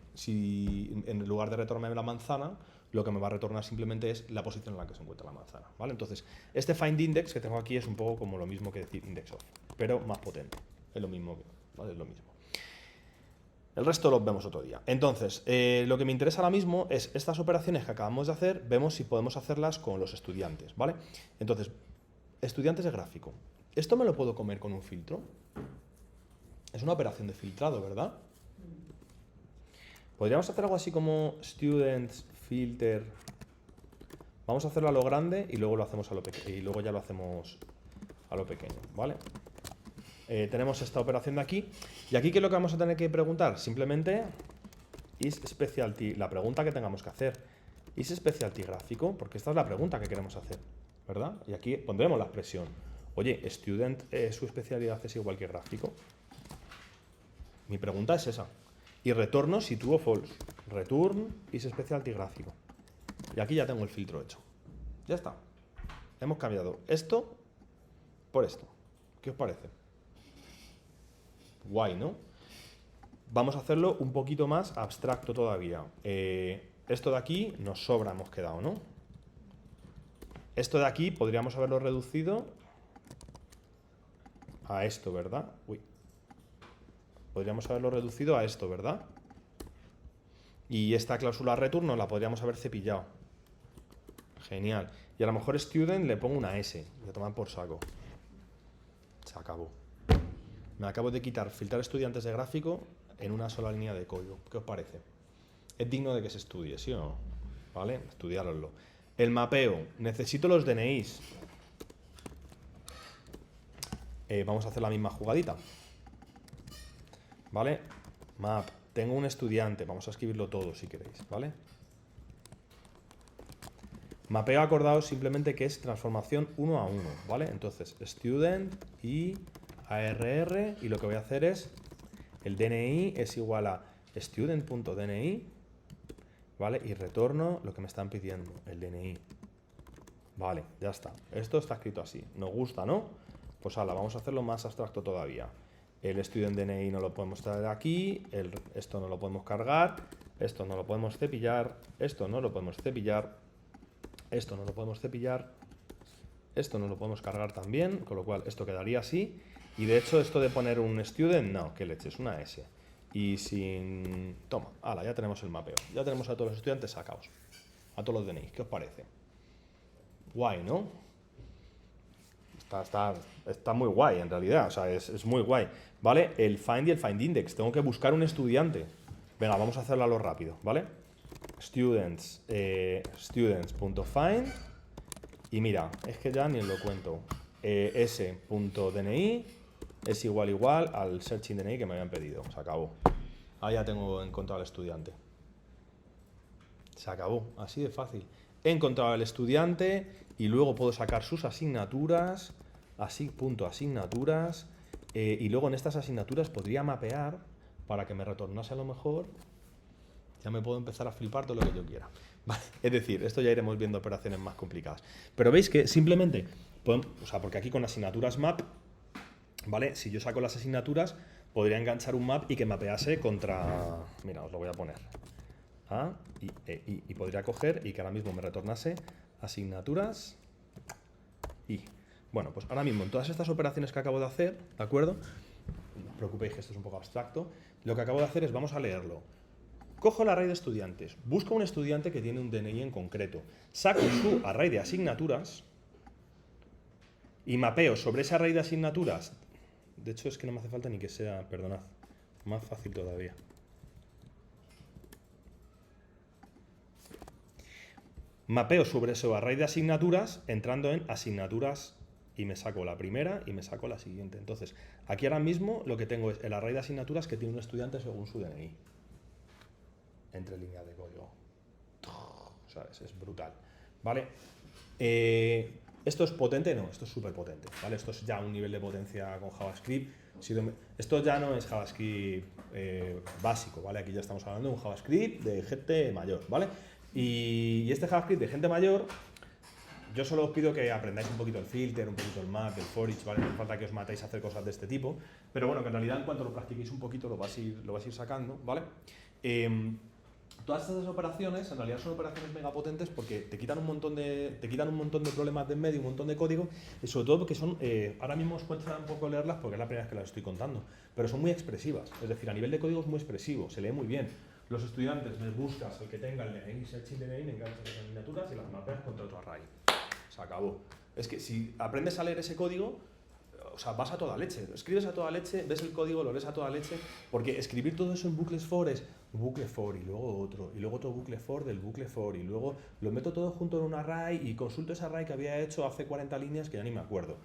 la manzana, lo que me va a retornar simplemente es la posición en la que se encuentra la manzana, ¿vale? Entonces, este find index que tengo aquí es un poco como lo mismo que decir index of, pero más potente. Es lo mismo, ¿vale? Es lo mismo. El resto lo vemos otro día. Entonces, lo que me interesa ahora mismo es estas operaciones que acabamos de hacer, vemos si podemos hacerlas con los estudiantes, ¿vale? Entonces, estudiantes de gráfico. ¿Esto me lo puedo comer con un filtro? Es una operación de filtrado, ¿verdad? Podríamos hacer algo así como students filter. Vamos a hacerlo a lo grande y luego lo hacemos a lo pequeño. Y luego ya lo hacemos a lo pequeño, ¿vale? Tenemos esta operación de aquí. Y aquí, ¿qué es lo que vamos a tener que preguntar? Simplemente is specialty, la pregunta que tengamos que hacer. ¿Is specialty gráfico? Porque esta es la pregunta que queremos hacer, ¿verdad? Y aquí pondremos la expresión. Oye, student, su especialidad es igual que gráfico. Mi pregunta es esa. Y retorno si true o false. Return is specialty gráfico. Y aquí ya tengo el filtro hecho. Ya está. Hemos cambiado esto por esto. ¿Qué os parece? Guay, ¿no? Vamos a hacerlo un poquito más abstracto todavía. Esto de aquí nos sobra, hemos quedado, ¿no? Esto de aquí podríamos haberlo reducido a esto, ¿verdad? Uy. Podríamos haberlo reducido a esto, ¿verdad? Y esta cláusula return nos la podríamos haber cepillado. Genial. Y a lo mejor student le pongo una S. Le toman por saco. Se acabó. Me acabo de quitar filtrar estudiantes de gráfico en una sola línea de código. ¿Qué os parece? Es digno de que se estudie, ¿sí o no? ¿Vale? Estudiároslo. El mapeo. Necesito los DNIs. Vamos a hacer la misma jugadita. ¿Vale? Map tengo un estudiante, vamos a escribirlo todo si queréis, ¿vale? Mapeo acordado simplemente que es transformación 1 a 1, ¿vale? Entonces, student y ARR, y lo que voy a hacer es, el DNI es igual a student.dni, ¿vale? Y retorno lo que me están pidiendo, el DNI. Vale, ya está. Esto está escrito así. Nos gusta, ¿no? Pues ala, vamos a hacerlo más abstracto todavía. El student DNI no lo podemos traer aquí, esto no lo podemos cargar, esto no lo podemos cepillar, esto no lo podemos cepillar, esto no lo podemos cepillar, esto no lo podemos cargar también, con lo cual esto quedaría así. Y de hecho esto de poner un student, no, que leche, es una S. Y sin... Toma, ala, ya tenemos el mapeo. Ya tenemos a todos los estudiantes sacados. A todos los DNI, ¿qué os parece? Guay, ¿no? Está muy guay en realidad, o sea, es muy guay. ¿Vale? El find y el find index. Tengo que buscar un estudiante. Venga, vamos a hacerlo a lo rápido, ¿vale? Students.find. Y mira, es que ya ni os lo cuento. S.DNI es igual al searching DNI que me habían pedido. Se acabó. Ahí ya tengo encontrado al estudiante. Se acabó, así de fácil. He encontrado al estudiante y luego puedo sacar sus asignaturas, asignaturas, y luego en estas asignaturas podría mapear para que me retornase a lo mejor. Ya me puedo empezar a flipar todo lo que yo quiera. Vale, es decir, esto ya iremos viendo operaciones más complicadas. Pero veis que simplemente, o sea, porque aquí con asignaturas map, ¿vale? Si yo saco las asignaturas, podría enganchar un map y que mapease contra... Mira, os lo voy a poner. Y podría coger y que ahora mismo me retornase asignaturas y... Bueno, pues ahora mismo en todas estas operaciones que acabo de hacer, ¿de acuerdo? No os preocupéis que esto es un poco abstracto. Lo que acabo de hacer es, vamos a leerlo. Cojo el array de estudiantes, busco un estudiante que tiene un DNI en concreto, saco su array de asignaturas y mapeo sobre ese array de asignaturas. De hecho, es que no me hace falta ni que sea, perdonad, más fácil todavía. Mapeo sobre ese array de asignaturas entrando en asignaturas y me saco la primera y me saco la siguiente. Entonces, aquí ahora mismo lo que tengo es el array de asignaturas que tiene un estudiante según su DNI. Entre líneas de código. ¿Sabes? Es brutal. ¿Vale? ¿Esto es potente? No, esto es súper potente. ¿Vale? Esto es ya un nivel de potencia con JavaScript. Esto ya no es JavaScript básico, ¿vale? Aquí ya estamos hablando de un JavaScript de gente mayor, ¿vale? Y este JavaScript de gente mayor, yo solo os pido que aprendáis un poquito el filter, un poquito el map, el for each, ¿vale? No hace falta que os matéis a hacer cosas de este tipo, pero bueno, que en realidad en cuanto lo practiquéis un poquito lo vais a ir sacando, ¿vale? Todas estas operaciones en realidad son operaciones mega potentes porque te quitan un montón de problemas de en medio, un montón de código, y sobre todo porque son, ahora mismo os cuesta un poco leerlas porque es la primera vez que las estoy contando, pero son muy expresivas, es decir, a nivel de código es muy expresivo, se lee muy bien. Los estudiantes les buscas el que tenga el DNI, searching DNI, le enganchas las asignaturas y las mapeas contra otro array. Se acabó. Es que si aprendes a leer ese código, o sea, vas a toda leche. Escribes a toda leche, ves el código, lo lees a toda leche, porque escribir todo eso en bucles for es bucle for y luego otro bucle for del bucle for y luego lo meto todo junto en un array y consulto ese array que había hecho hace 40 líneas que ya ni me acuerdo.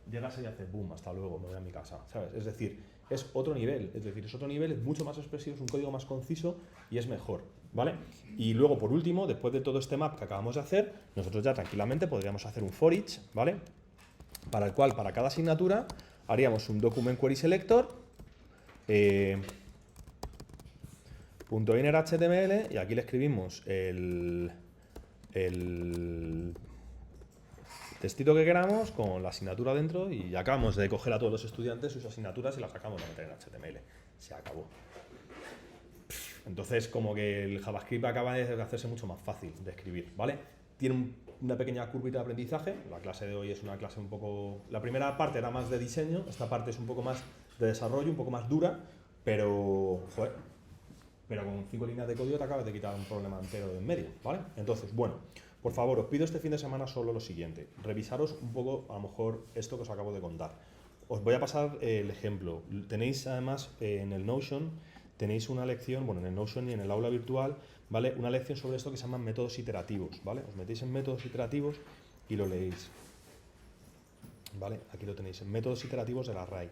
Llegas y haces boom, hasta luego, me voy a mi casa, ¿sabes? Es decir, es otro nivel, es mucho más expresivo, es un código más conciso y es mejor, ¿vale? Y luego, por último, después de todo este map que acabamos de hacer, nosotros ya tranquilamente podríamos hacer un for each, ¿vale? Para el cual, para cada asignatura, haríamos un document query selector, .inner HTML, y aquí le escribimos el textito que queramos con la asignatura dentro y acabamos de coger a todos los estudiantes sus asignaturas y las acabamos de meter en HTML. Se acabó. Entonces, como que el JavaScript acaba de hacerse mucho más fácil de escribir, ¿vale? Tiene una pequeña curvita de aprendizaje. La clase de hoy es una clase un poco... La primera parte era más de diseño, esta parte es un poco más de desarrollo, un poco más dura, pero, joder, pero con 5 líneas de código te acabas de quitar un problema entero de en medio, ¿vale? Entonces, bueno, por favor, os pido este fin de semana solo lo siguiente. Revisaros un poco, a lo mejor, esto que os acabo de contar. Os voy a pasar el ejemplo. Tenéis, además, en el Notion, tenéis una lección, bueno, en el Notion y en el aula virtual, ¿vale? Una lección sobre esto que se llaman métodos iterativos, ¿vale? Os metéis en métodos iterativos y lo leéis, ¿vale? Aquí lo tenéis, en métodos iterativos del array.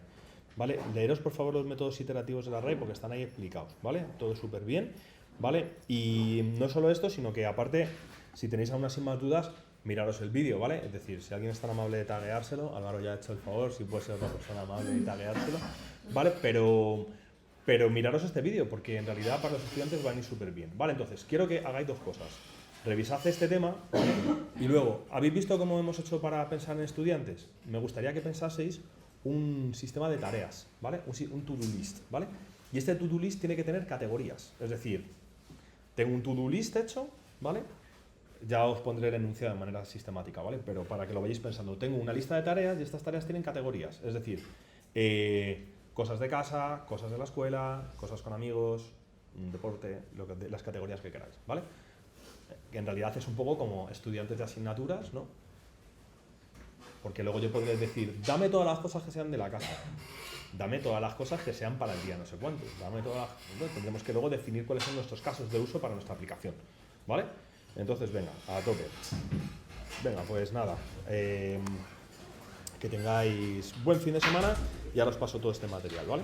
¿vale? Leeros por favor los métodos iterativos de la RAI porque están ahí explicados, ¿vale? Todo súper bien, ¿vale? Y no solo esto, sino que aparte, si tenéis aún así más dudas, miraros el vídeo, ¿vale? Es decir, si alguien es tan amable de tagueárselo, Álvaro ya ha hecho el favor, si puede ser una persona amable de tagueárselo, ¿vale? Pero miraros este vídeo porque en realidad para los estudiantes va a ir súper bien, ¿vale? Entonces, quiero que hagáis dos cosas. Revisad este tema, ¿vale? Y luego, ¿habéis visto cómo hemos hecho para pensar en estudiantes? Me gustaría que pensaseis un sistema de tareas, ¿vale? Un to-do list, ¿vale? Y este to-do list tiene que tener categorías, es decir, tengo un to-do list hecho, ¿vale? Ya os pondré el enunciado de manera sistemática, ¿vale? Pero para que lo vayáis pensando, tengo una lista de tareas y estas tareas tienen categorías, es decir, cosas de casa, cosas de la escuela, cosas con amigos, deporte, las categorías que queráis, ¿vale? Que en realidad es un poco como estudiantes de asignaturas, ¿no? Porque luego yo podría decir, dame todas las cosas que sean de la casa, dame todas las cosas que sean para el día no sé cuánto, dame todas las... Entonces, tendremos que luego definir cuáles son nuestros casos de uso para nuestra aplicación, ¿vale? Entonces, venga, a tope. Venga, pues nada, que tengáis buen fin de semana y ahora os paso todo este material, ¿vale?